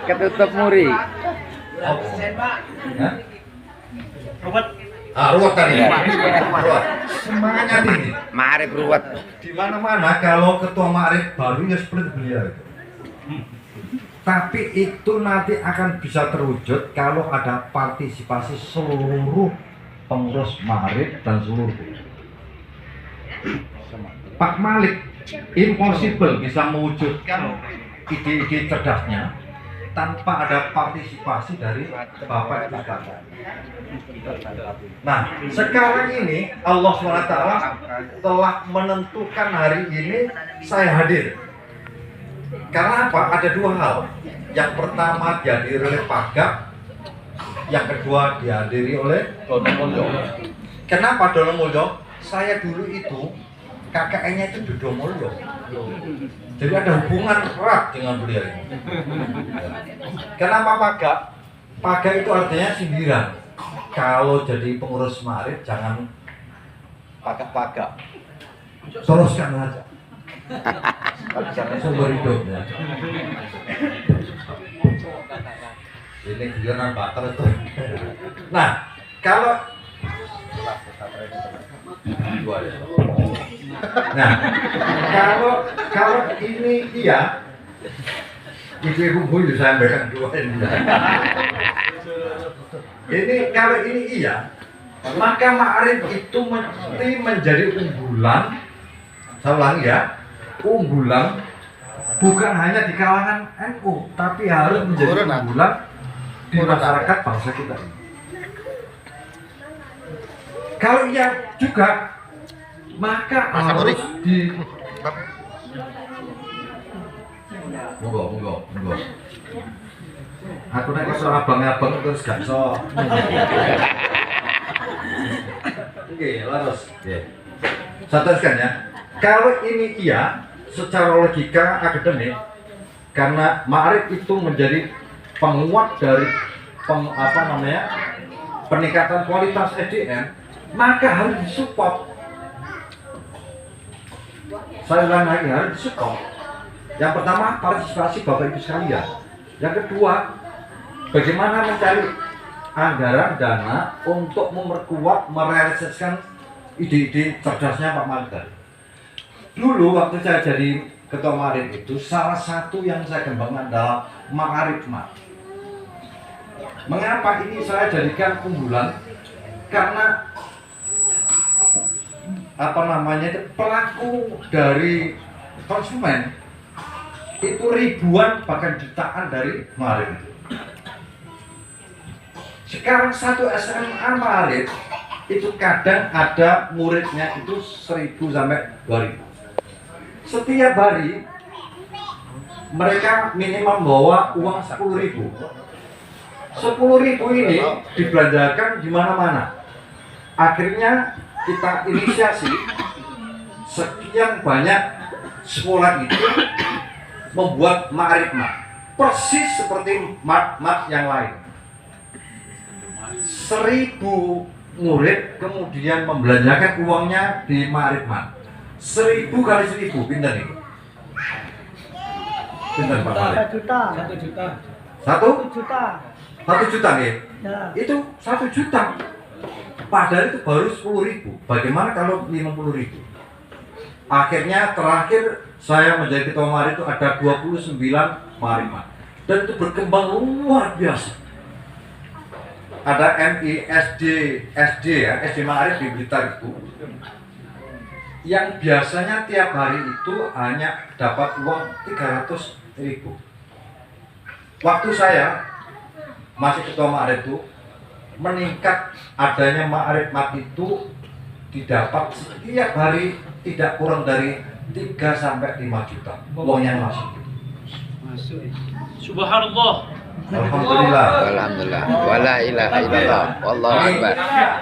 Ketutup Muri. Robot. Ruwet tadi. Ruwet. Semangatnya tinggi. Ma'arif ruwet. Di mana-mana kalau ketua Ma'arif baru ya seperti beliau itu. Tapi itu nanti akan bisa terwujud kalau ada partisipasi seluruh pengurus Ma'arif dan seluruh. Pak Malik impossible bisa mewujudkan ide-ide cerdasnya tanpa ada partisipasi dari Bapak Ibu. Nah, sekarang ini Allah SWT telah menentukan hari ini saya hadir. Karena apa? Ada dua hal. Yang pertama dihadiri oleh Pak Gap, yang kedua dihadiri oleh Dono Mulyo. Kenapa Dono Mulyo? Saya dulu itu KKN-nya itu Dono Mulyo. Jadi ada hubungan erat dengan beliau ini. Kenapa paga? Paga itu artinya sindiran. Kalau jadi pengurus Ma'arif jangan paga-paga. Teruskan aja. Jangan sumber hidupnya. Ini giliran bakar itu. Nah, kalau nah, kalau ini iya, ibu-ibu boleh sampaikan dua ini. Ini kalau ini iya, maka Ma'arif itu mesti menjadi unggulan. Saya ulangi ya, unggulan bukan hanya di kalangan NU, tapi harus menjadi unggulan di masyarakat bangsa kita ini. Kalau iya juga, maka harus di monggo. Aku nek iso abang-abang terus gak iso. Oke, terus. Saya teruskan ya. Kalau ini iya, secara logika akademik, karena Ma'arif itu menjadi penguat dari peningkatan kualitas SDM, maka harus disupport. Saya ulang lagi, harus disupport. Yang pertama, partisipasi Bapak Ibu sekalian. Yang kedua, bagaimana mencari anggaran dana untuk memperkuat, merealisasikan ide-ide cerdasnya Pak Malik. Dulu waktu saya jadi ketua Ma'arif itu, salah satu yang saya kembangkan adalah Ma'arif Mat. Mengapa ini saya jadikan unggulan? Karena pelaku dari konsumen itu ribuan bahkan jutaan dari Ma'arif. Sekarang satu SMA Ma'arif itu kadang ada muridnya itu 1.000 sampai 2.000. Setiap hari mereka minimal bawa uang 10.000. 10.000 ini dibelanjakan di mana-mana. Akhirnya kita inisiasi sekian banyak sekolah itu membuat Ma'arif Mat, persis seperti mat-mat yang lain. 1.000 murid kemudian membelanjakan uangnya di Ma'arif Mat. 1.000 kali 1.000, pinter nih. Pinter Pak Malik. 1 juta. 1 juta? 1 juta. 1 juta nih? Ya. Itu 1 juta. Padahal itu baru 10.000. Bagaimana kalau 50.000? Akhirnya terakhir saya menjadi ketua Ma'arif itu ada 29 Ma'arif Mat. Dan itu berkembang luar biasa. Ada MI, SD ya, SD Ma'arif di Blitar itu. Yang biasanya tiap hari itu hanya dapat uang 300.000. Waktu saya masih ketua Ma'arif itu meningkat, adanya Ma'arif Mat itu didapat setiap hari tidak kurang dari 3 sampai 5 juta uang yang masuk. Subhanallah. Alhamdulillah. Alhamdulillah. Wala ilaha illallah. Wallahu akbar.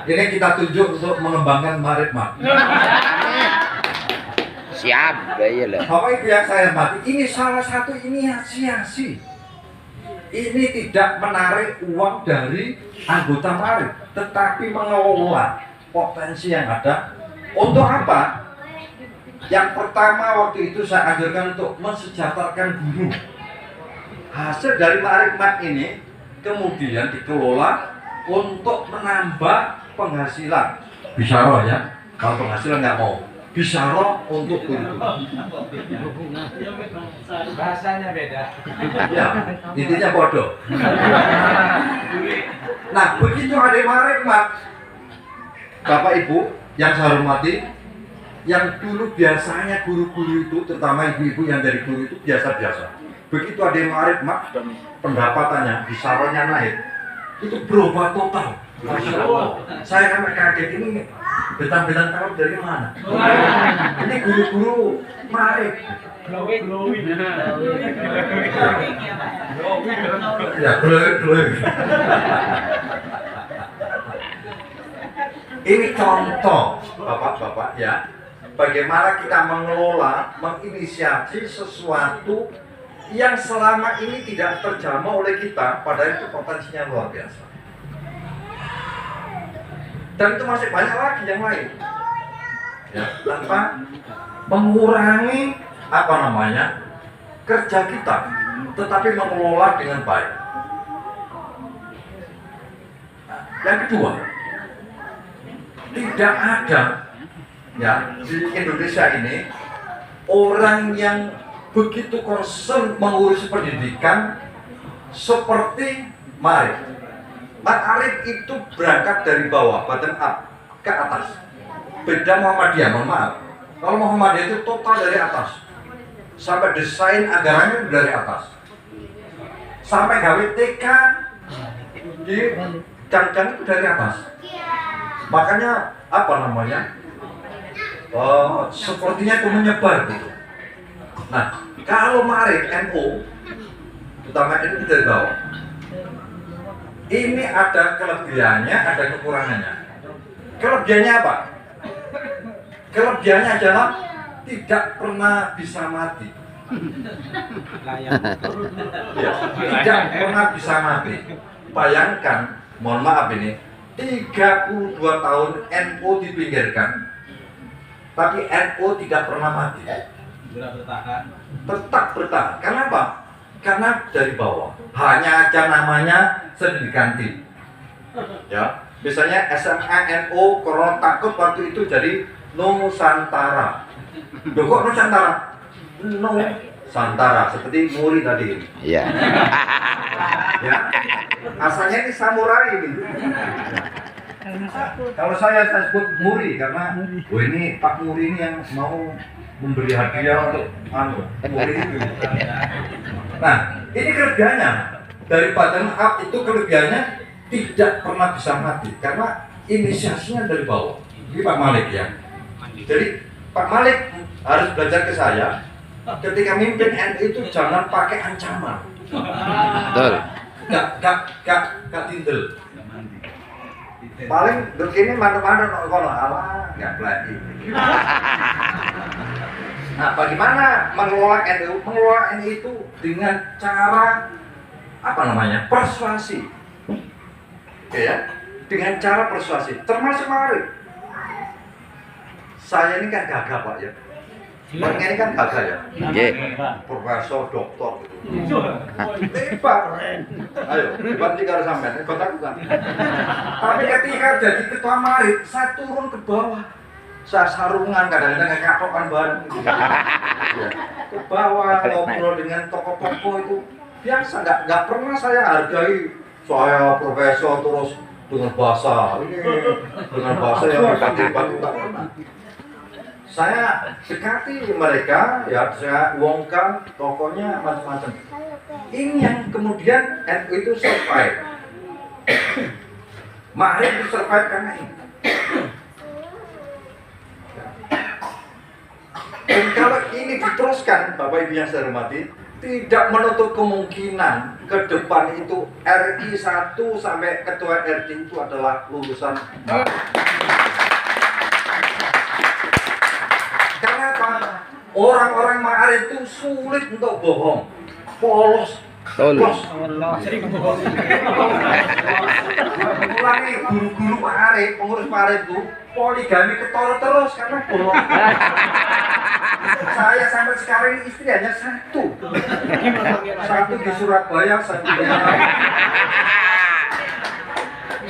Ini kita tunjuk untuk mengembangkan Ma'arif Mat. Siap, baiklah. Bapak Ibu yang saya hormati, ini salah satu inisiasi. Ini tidak menarik uang dari anggota Ma'arif, tetapi mengelola potensi yang ada. Untuk apa? Yang pertama waktu itu saya anjurkan untuk mensejahterakan guru. Hasil dari Ma'arif Mat ini kemudian dikelola untuk menambah penghasilan. Bisyarah ya, kalau penghasilan nggak mau. Bisyarah untuk guru. Bahasanya beda. Ya, intinya bodoh. Nah, begitu ada Ma'arif Mat, Bapak Ibu yang saya hormati, yang dulu biasanya guru-guru itu, terutama ibu-ibu yang dari guru itu biasa-biasa. Begitu ada Ma'arif Mat, pendapatannya, bisyarahnya naik, itu berubah total. Masya Allah, saya sampai kaget, ini bentang-bentang tahu dari mana? Ini guru-guru Ma'arif. Ya, glowing. Ini contoh, bapak-bapak ya. bagaimana kita mengelola, menginisiasi sesuatu yang selama ini tidak terjamah oleh kita, padahal itu potensinya luar biasa. Dan itu masih banyak lagi yang lain. Ya, tanpa mengurangi kerja kita, tetapi mengelola dengan baik. Nah, yang kedua, tidak ada ya di Indonesia ini orang yang begitu concern mengurus pendidikan seperti Ma'arif. Ma'arif itu berangkat dari bawah, bottom up, ke atas. Beda Muhammadiyah, mohon maaf. Kalau Muhammadiyah itu total dari atas, sampai desain agamanya dari atas, sampai gawe TK di gang-gang itu dari atas. Makanya sepertinya itu menyebar gitu. Nah, kalau Ma'arif NU, utama itu dari bawah. Ini ada kelebihannya, ada kekurangannya. Kelebihannya apa? Kelebihannya adalah tidak pernah bisa mati. Ya, tidak pernah bisa mati. Bayangkan, mohon maaf ini, 32 tahun NU dipinggirkan, tapi NU tidak pernah mati. Tetap bertahan. Kenapa? Karena dari bawah. Hanya aja namanya sudah diganti. Ya, misalnya SMA NU Korona takut waktu itu jadi Nusantara. Loh kok Nusantara? Nusantara seperti Muri tadi. Iya. Ya. Asalnya ini samurai ini. Kalau saya sebut Muri karena ini Pak Muri ini yang mau memberi hadiah untuk Muri itu. Nah, ini kelebihannya dari bottom up itu kelebihannya tidak pernah bisa mati karena inisiasinya dari bawah. Ini Pak Malik ya. Jadi Pak Malik harus belajar ke saya. Ketika mimpin NU itu jangan pakai ancaman. Betul. Gak tindel. Paling begini mantu-mantu kalau Allah nggak berani. Nah, bagaimana mengelola NU? Mengelola NU itu dengan cara persuasi. Oke ya, dengan cara persuasi. Termasuk Ma'arif. Saya ini kan gagah Pak ya. Orang ini kan gagah ya. Profesor, doktor gitu. Hebat. Ayo, hebat nih kalau sampai hebat aku kan. Tapi ketika jadi ketua Ma'arif, saya turun ke bawah. Saya sarungan kadang-kadang kayak katokan bareng gitu. Ke bawah ngobrol dengan tokoh-tokoh itu biasa, nggak pernah saya hargai saya profesor terus dengan bahasa yang hebat-hebat nggak pernah. Saya dekati mereka, ya saya wongkan tokohnya macam-macam. Ini yang kemudian NU itu survive. Ma'arif itu survive karena ini. Dan kalau ini diteruskan, Bapak Ibu yang saya hormati, tidak menutup kemungkinan ke depan itu RI 1 sampai ketua RT itu adalah lulusan Karena apa? Orang-orang Ma'arif itu sulit untuk bohong, polos, Ulangi, guru-guru Ma'arif, pengurus Ma'arif itu poligami ketara terus karena bohong. Saya sampai sekarang ini istri hanya satu di Surabaya, satu di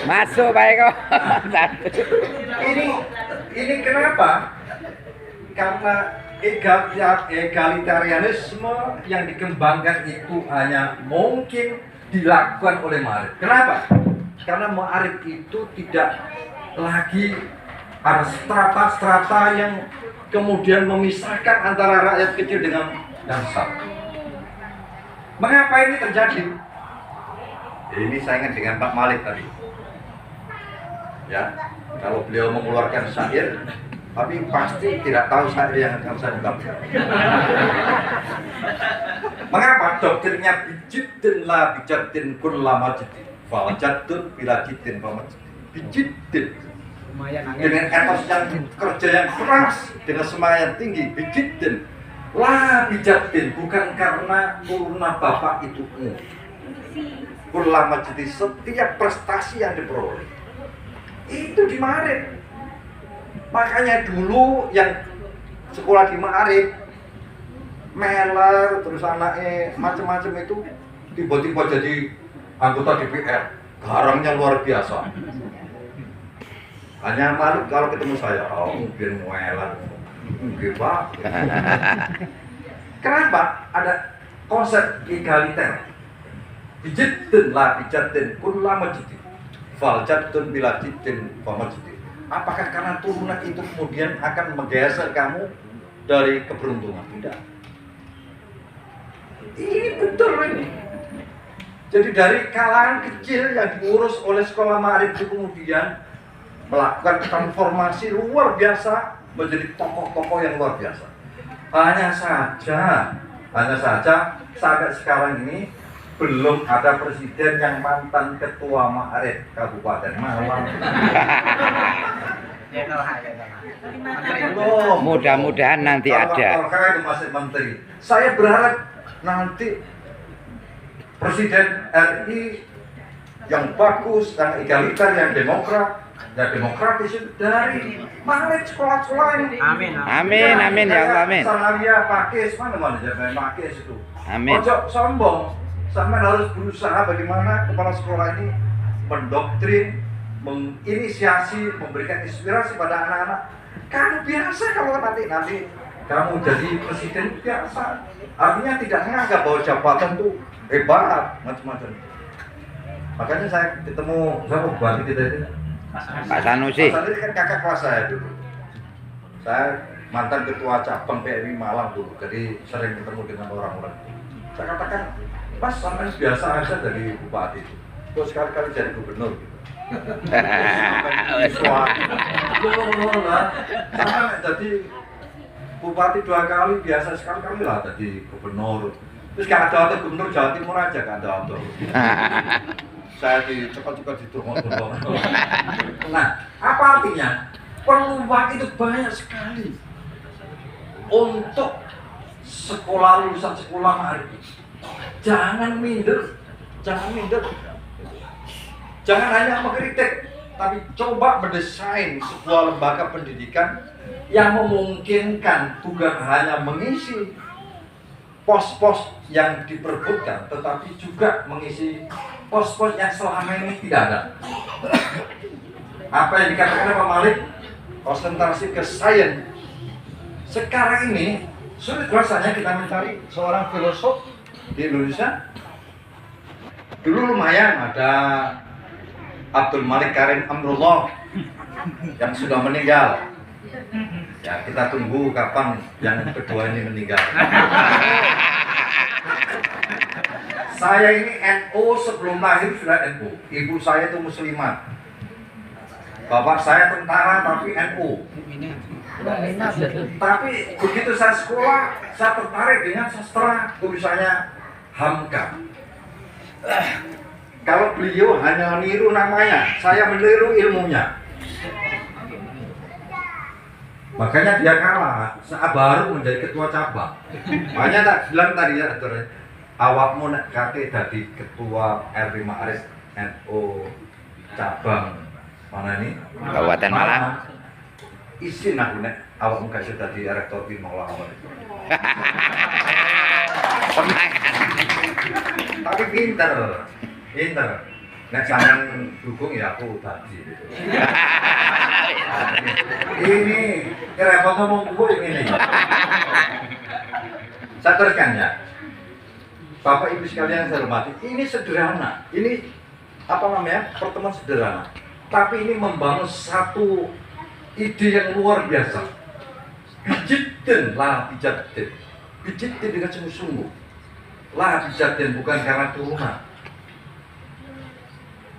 Masuk Pak Eko. Ini kenapa? Karena egalitarianisme yang dikembangkan itu hanya mungkin dilakukan oleh Ma'arif. Kenapa? Karena Ma'arif itu tidak lagi ada strata-strata yang kemudian memisahkan antara rakyat kecil dengan bangsa. Mengapa ini terjadi? Ini saya ingat dengan Pak Malik tadi. Ya, kalau beliau mengeluarkan syair, tapi pasti tidak tahu syair yang akan saya ungkapkan. Mengapa? Doktrinnya bijiddin la bijaddin kulla majiddin. Fawajadun bila jiddin fawajidin. Bijiddin. dengan etos yang kerja yang keras, dengan semangat yang tinggi, bijidin, la bijadin, bukan karena turunan bapak ibumu. Ulama jadi setiap prestasi yang diperoleh itu di Ma'arif. Makanya dulu yang sekolah di Ma'arif meler, terus anaknya macam-macam itu tiba-tiba jadi anggota DPR, garangnya luar biasa. Hanya malu kalau ketemu saya, oh mungkin meler, mungkin pak. Kenapa? Ada konsep egaliter. Bijidin la bijadin kulla majidin fal jaddun bila jiddin fa majidin. Apakah karena turunan itu kemudian akan menggeser kamu dari keberuntungan? Tidak. Ini betul ini. Jadi dari kalangan kecil yang diurus oleh sekolah Ma'arif itu kemudian melakukan transformasi luar biasa menjadi tokoh-tokoh yang luar biasa. Hanya saja sampai sekarang ini belum ada presiden yang mantan ketua Ma'arif Kabupaten Malang. Mudah-mudahan nanti ada. Kalau itu masih menteri. Saya berharap nanti presiden RI yang bagus, yang egaliter, yang demokratis itu dari Ma'arif, sekolah-sekolah ini. Amin ya Allah, amin. Sanawiyah Pakis, mana jadi Pakis itu. Amin. Ojo sombong. Sampai harus berusaha bagaimana kepala sekolah ini mendoktrin, menginisiasi, memberikan inspirasi pada anak-anak. Kamu biasa kalau nanti kamu jadi presiden biasa. Artinya tidak menganggap bahwa jabatan itu hebat, macam-macam. Makanya saya ketemu sama bupati kita itu, Pak Sanusi. Pak Sanusi kan kakak kelas saya dulu. Saya mantan ketua cabang PMI Malang dulu, jadi sering ketemu dengan orang-orang. Saya katakan, Mas, sampai biasa aja dari bupati itu. Kok sekali-kali jadi gubernur gitu. Sampai jadi bupati 2 kali, biasa sekali-kali lah jadi gubernur. Terus gak ada gubernur Jawa Timur aja, gak ada waktu. Saya cepat-cepat diturun-turun. Nah, apa artinya? Peluang itu banyak sekali untuk lulusan sekolah Ma'arif. Jangan minder. Jangan hanya mengkritik, tapi coba mendesain sebuah lembaga pendidikan yang memungkinkan bukan hanya mengisi pos-pos yang diperebutkan, tetapi juga mengisi pos-pos yang selama ini tidak ada. Apa yang dikatakan Pak Malik? Konsentrasi ke sains. Sekarang ini sulit rasanya kita mencari seorang filosof di Indonesia. Dulu lumayan ada Abdul Malik Karim Amrullah yang sudah meninggal. Ya, kita tunggu kapan yang kedua ini meninggal. Saya ini NU sebelum lahir sudah NU. Ibu saya itu muslimat. Bapak saya tentara tapi NU. Tapi begitu saya sekolah, saya tertarik dengan sastra, tulisannya Hamka. Kalau beliau hanya niru namanya, saya meniru ilmunya. Makanya dia kalah, saat baru menjadi ketua cabang. Makanya tak bilang tadi ya, awakmu nek kate dadi ketua RI Ma'arif NU cabang mana ini? Kabupaten Malang. Isin aku nek awakmu kasih dadi rektor di Malang. Tapi pinter. Nek sampean dukung ya aku tadi. Ini repot ngomong gue ini. Saya teruskan ya. Bapak Ibu sekalian saya hormati, ini sederhana. Ini apa namanya? Pertemuan sederhana. Tapi ini membangun satu ide yang luar biasa. Bijidin lah bijadin. Bijidin dengan sungguh-sungguh. Lah bijadin bukan karena turunan.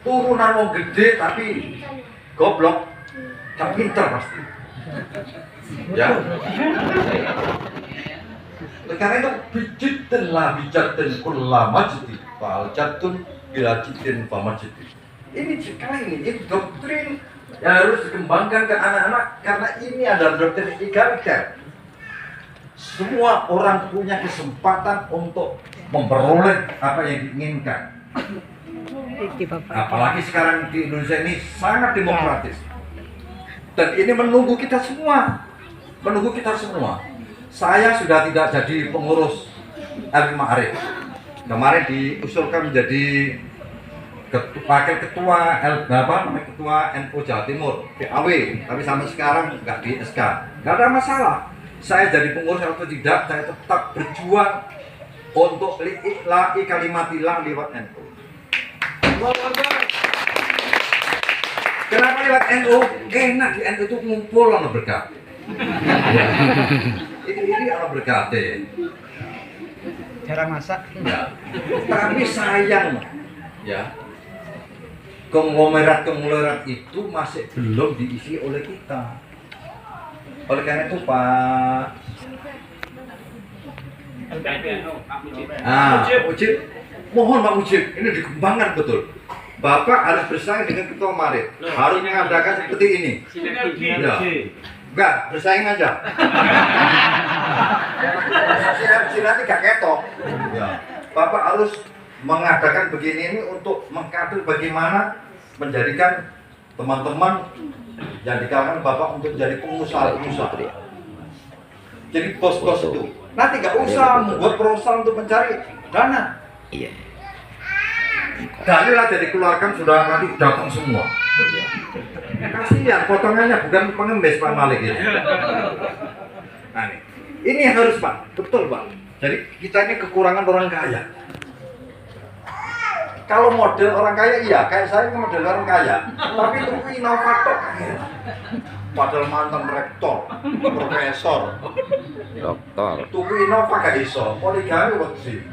Turunan mau gede tapi goblok, tak pintar pasti. Ya. Karena itu bijidin lah bijadin kulla majdi fal jadun bila jidin fa majdi. Ini sekali ini doktrin yang harus dikembangkan ke anak-anak, karena ini adalah doktrin egaliter. Semua orang punya kesempatan untuk memperoleh apa yang diinginkan. Apalagi sekarang di Indonesia ini sangat demokratis. Dan ini menunggu kita semua. Menunggu kita semua. Saya sudah tidak jadi pengurus Al-Ma'arif. Kemarin diusulkan menjadi wakil ketua ketua NU Jawa Timur, PAW, tapi sampai sekarang nggak di SK. Nggak ada masalah. Saya jadi pengurus atau tidak, saya tetap berjuang untuk li'i'la'i kalimatillah lewat NU. Kenapa lewat NU? Enak di NU itu ngumpul orang berkah. Ini orang berkah deh. Jarang masak. Ya. Tapi sayang, ya, konglomerat itu masih belum diisi oleh kita. Oleh karena itu Pak Mujib, mohon Pak Mujib, ini dikembangkan betul. Bapak harus bersaing dengan ketua Marit, harus mengadakan seperti ini. Ya. Enggak, bersaing aja. Nanti gak ketok. Ya. Bapak harus mengadakan begini ini untuk mengkader bagaimana menjadikan teman-teman yang di kalangan Bapak untuk jadi pengusaha-pengusaha. Jadi bos-bos itu. Nanti nggak usah membuat proposal untuk mencari dana. Iya. Dana dari dikeluarkan sudah nanti datang semua. Kasihan potongannya bukan pengemis Pak Malik ini. Nah, ini harus Pak, betul Pak. Jadi kita ini kekurangan orang kaya. Kalau model orang kaya iya, kayak saya model orang kaya, tapi itu inovator kaya. Padahal mantan rektor, profesor, Dokter. tuku inova gak iso, poligami wajib.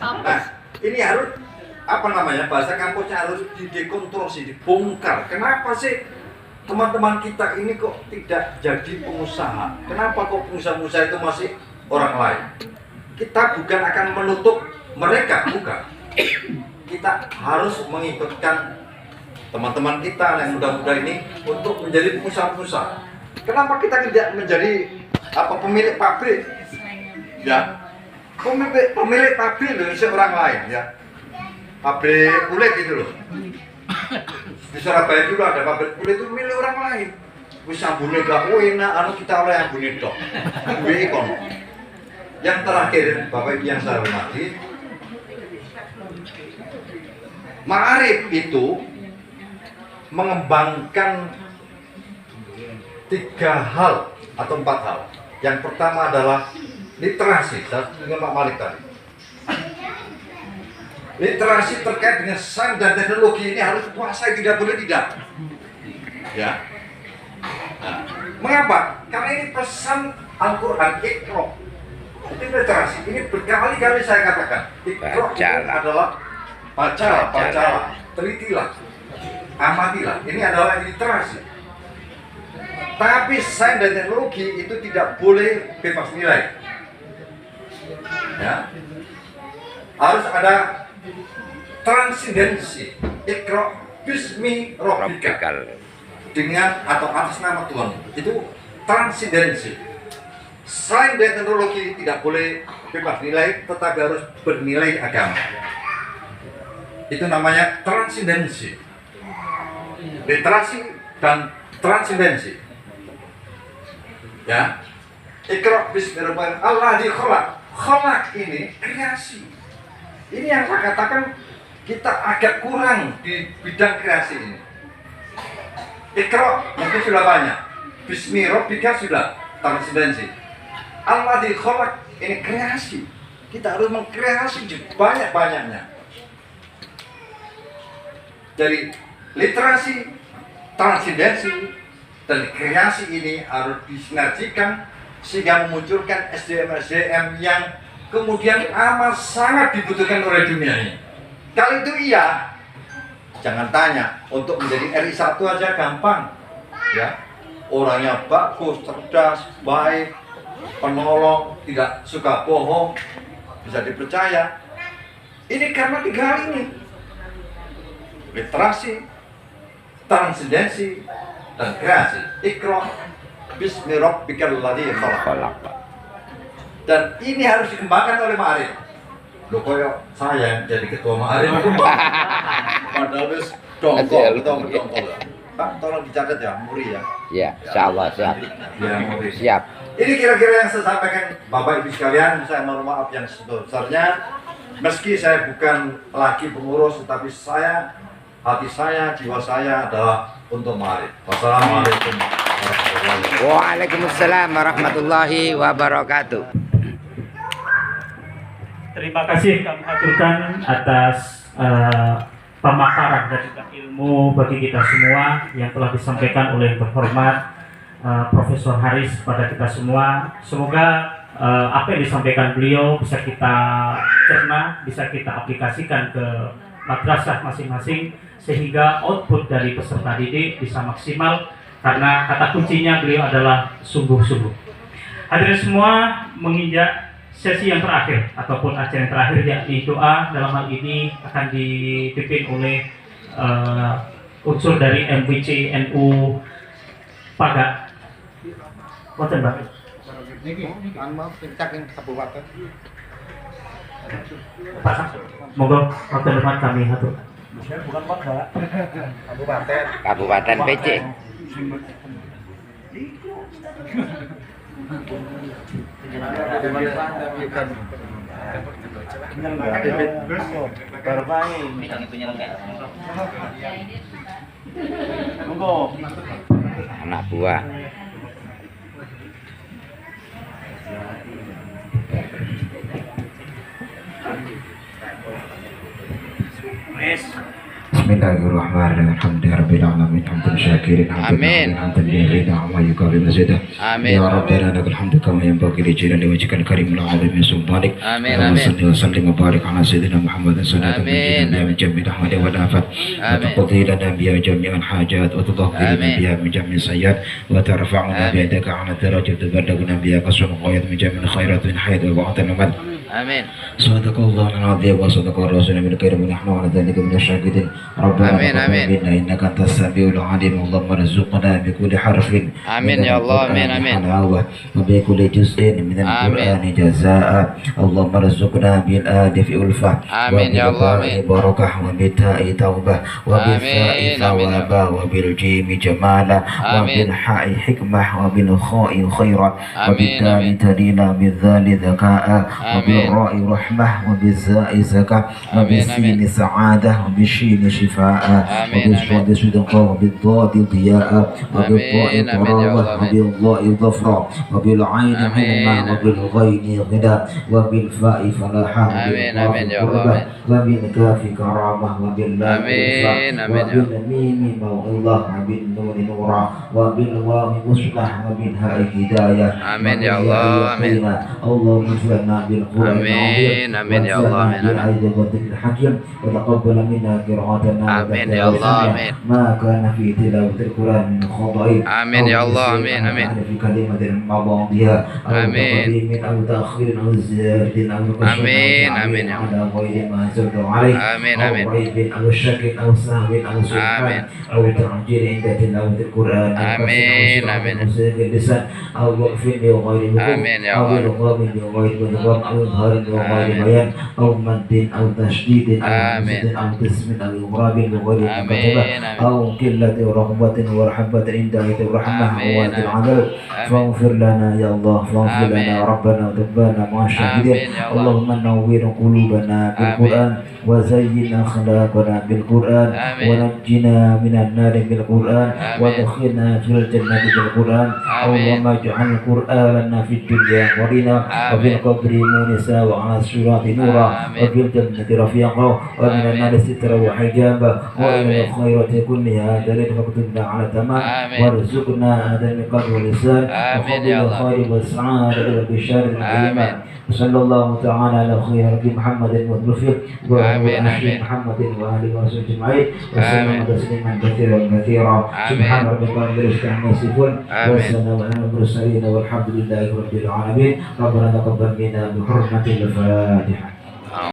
Nah, ini harus apa namanya, bahasa kampusnya harus didekonstruksi, dibongkar. Kenapa sih teman-teman kita ini kok tidak jadi pengusaha? Kenapa kok pengusaha-pengusaha itu masih orang lain? Kita bukan akan menutup mereka, bukan. Kita harus mengikutkan teman-teman kita yang muda-muda ini untuk menjadi pengusaha-pengusaha. Kenapa kita tidak menjadi pemilik pabrik? Ya, pemilik pabrik dari seorang lain, ya. Pabrik kulit gitu loh. Di Surabaya juga ada pabrik kulit itu milik orang lain. Bisa bunyi gak enak, anu kita oleh yang bunyi dok. Bunyi kono. Yang terakhir, Bapak Ibu yang saya hormati, Ma'arif itu mengembangkan 3 hal atau 4 hal. Yang pertama adalah literasi, saya dengan Pak Malik tadi. Literasi terkait dengan sains dan teknologi ini harus dikuasai, tidak boleh tidak. Ya. Nah, mengapa? Karena ini pesan Al-Quran, Iqra. Itu literasi. Ini berkali-kali saya katakan. Iqra adalah bacalah, telitilah, amatilah. Ini adalah literasi. Tapi sains dan teknologi itu tidak boleh bebas nilai. Ya. Harus ada transendensi. Iqra bismi rabbika, dengan atau atas nama Tuhan. Itu transendensi. Sains dan teknologi tidak boleh bebas nilai, tetapi harus bernilai agama. Itu namanya transendensi. Literasi dan transendensi. Ya. Iqra bismi rabbika alladzi khalaq. Khalaq ini kreasi. Ini yang saya katakan kita agak kurang di bidang kreasi ini. Iqra mungkin sudah banyak. Bismi rabbika sudah transendensi. Alladzi khalaq ini kreasi. Kita harus mengkreasi banyak-banyaknya. Dari literasi, transendensi, dan kreasi ini harus disinergikan sehingga memunculkan SDM-SDM yang kemudian amat sangat dibutuhkan oleh dunia ini. Kalau itu iya, jangan tanya, untuk menjadi RI1 aja gampang, ya. Orangnya bagus, cerdas, baik, penolong, tidak suka bohong, bisa dipercaya. Ini karena 3 hal ini. literasi, transendensi, dan kreasi. Iqra bismi rabbikal ladzi khalaq. Dan ini harus dikembangkan oleh Ma'arif. Loh koyo saya yang jadi ketua Ma'arif. Padahal wis dongkol, dongkol. Pak, tolong dicatat ya, Muri ya. Ya, insyaallah siap. Ya, Muri. Siap. Ini kira-kira yang saya sampaikan Bapak Ibu sekalian. Saya mohon maaf yang sebesar-besarnya. Meski saya bukan lagi pengurus, tetapi hati saya, jiwa saya adalah untuk Ma'arif. Wassalamualaikum warahmatullahi wabarakatuh. Waalaikumsalam warahmatullahi wabarakatuh. Terima kasih kami aturkan atas pemaparan dan juga ilmu bagi kita semua yang telah disampaikan oleh yang terhormat Profesor Haris kepada kita semua. Semoga apa yang disampaikan beliau bisa kita cerna, bisa kita aplikasikan ke madrasah masing-masing sehingga output dari peserta didik bisa maksimal, karena kata kuncinya beliau adalah sungguh-sungguh. Hadirin semua, menginjak sesi yang terakhir ataupun acara yang terakhir, yakni doa. Dalam hal ini akan dipimpin oleh unsur dari MVC NU Paga. Wonten Pak. Monggo waktu depan kami atur. Kabupaten PC. Anak buah. Bismillahirrahmanirrahim. Alhamdulillahirabbil alamin. Hamdan syakirin, hamdan lillahi wa yukafi mazidah. Ya Rabbana lakal hamdu kama yanbaghi li jalali wajhikal karimil azim min sultanik. Allahumma salli wa sallim wa barik ala sayyidina Muhammadin sallallahu alaihi wa sallam min jami'il ahwali wal afat. Wa taqdi lana biha jami'al hajat wa tudahhirna biha min jami'is sayyi'at wa tarfa'una bi yadika 'ala darajat tuballighuna biha qasrul ghayat min jami'il khairat min hayat wa ba'da al-amal. Amin. Sadaqallahul azim wa sadaqar rasulul karim wa nahnu 'ala dhalika minasyahidin. Rabbana taqabbal minna innaka antas samiul 'alim. Allahumma arzuqna bi kulli harfin. Amin ya Allah. Amin amin. Wa bi kulli juz'in min al-Qur'ani jazaa'a. Allahumma arzuqna bil adfi ulfah. Amin ya Allah. Amin. Barakah wa bi ta'i taubah wa bi fa'i thawaba wa bil jimi jamala wa bil ha'i hikmah wa bil kha'i khaira wa bi ta'i tadila bil dhali dhaka'a wa bil ra'i rahmah wa bil za'i zakah wa bil sini sa'adah wa bil shini shifaa'a wa bil shadi sidqa wa bil dhadi diya'a wa bil dha'i tarawah wa bil dha'i dhafra wa bil 'aini 'ilma wa bil ghaini ghida wa bil fa'i falaha wa bil qafi wa bil kafi karamah wa bil lam wa bil mim maw'illah wa bil nun nura wa bil wawi muslah wa bil ha'i hidayah. Amin ya Allah. Amin. Allahumma infirna bil Qur'an. Amin amin ya Allah. Amin amin. وتقبل منا قراءتنا. Amin ya Allah. Amin. ما كان في تلاوة القرآن من خطأ. Amin ya Allah. Amin amin. في كلمة مضادها أو تقديم أو تأخير أو زيادة أو نقص Amin amin ya على غير ما أنزلت عليه Amin أو amin. ريب أو شك أو سهو أو سبحان أو تعجيل عند تلاوة القرآن Amin amin. أو سيف اللسان أو وقف بغير وقوف Amin ya أو Allah. إلغام بغير وإدغام أو إظهار بغير بيان أو مد أو تشديد أو Amin. همزة أو تسم أو إغراب بغير مكتبة Amin amin. أو قلة رغبة ورحبة عند آية الرحمة Amin, وآية amin. العذاب فاغفر لنا يا الله فاغفر Amin. لنا ربنا وتقبلنا مع الشاهدين. Amin, ya Allah. اللهم نور قلوبنا بالقرآن وزين أخلاقنا بالقرآن Amin. ونجنا من النار بالقرآن Amin. وادخلنا في الجنة بالقرآن. اللهم اجعل قرآننا في الدنيا ورنا وفي القبر مونسا وعلى الصراط نورا Amin. وفي الجنة رفيقا ومن النار سترا وحجابا وإلى الخيرات كلها دليل فاكتبنا على تمام Amin. وارزقنا هذا القلب واللسان Amin, وفضل ya Allah. الخير والسعادة والبشار الكريمة. Amin. وصلى الله تعالى على خير نبي محمد والمرسل وعلى Amin, آل amin. محمد وآله وصحبه أجمعين وسلم Amin. تسليما كثيرا كثيرا. Amin. سبحان ربك رب العزة عما يصفون Amin. والسلام على المرسلين والحمد لله رب العالمين. ربنا تقبل منا بحرمة الفاتحة.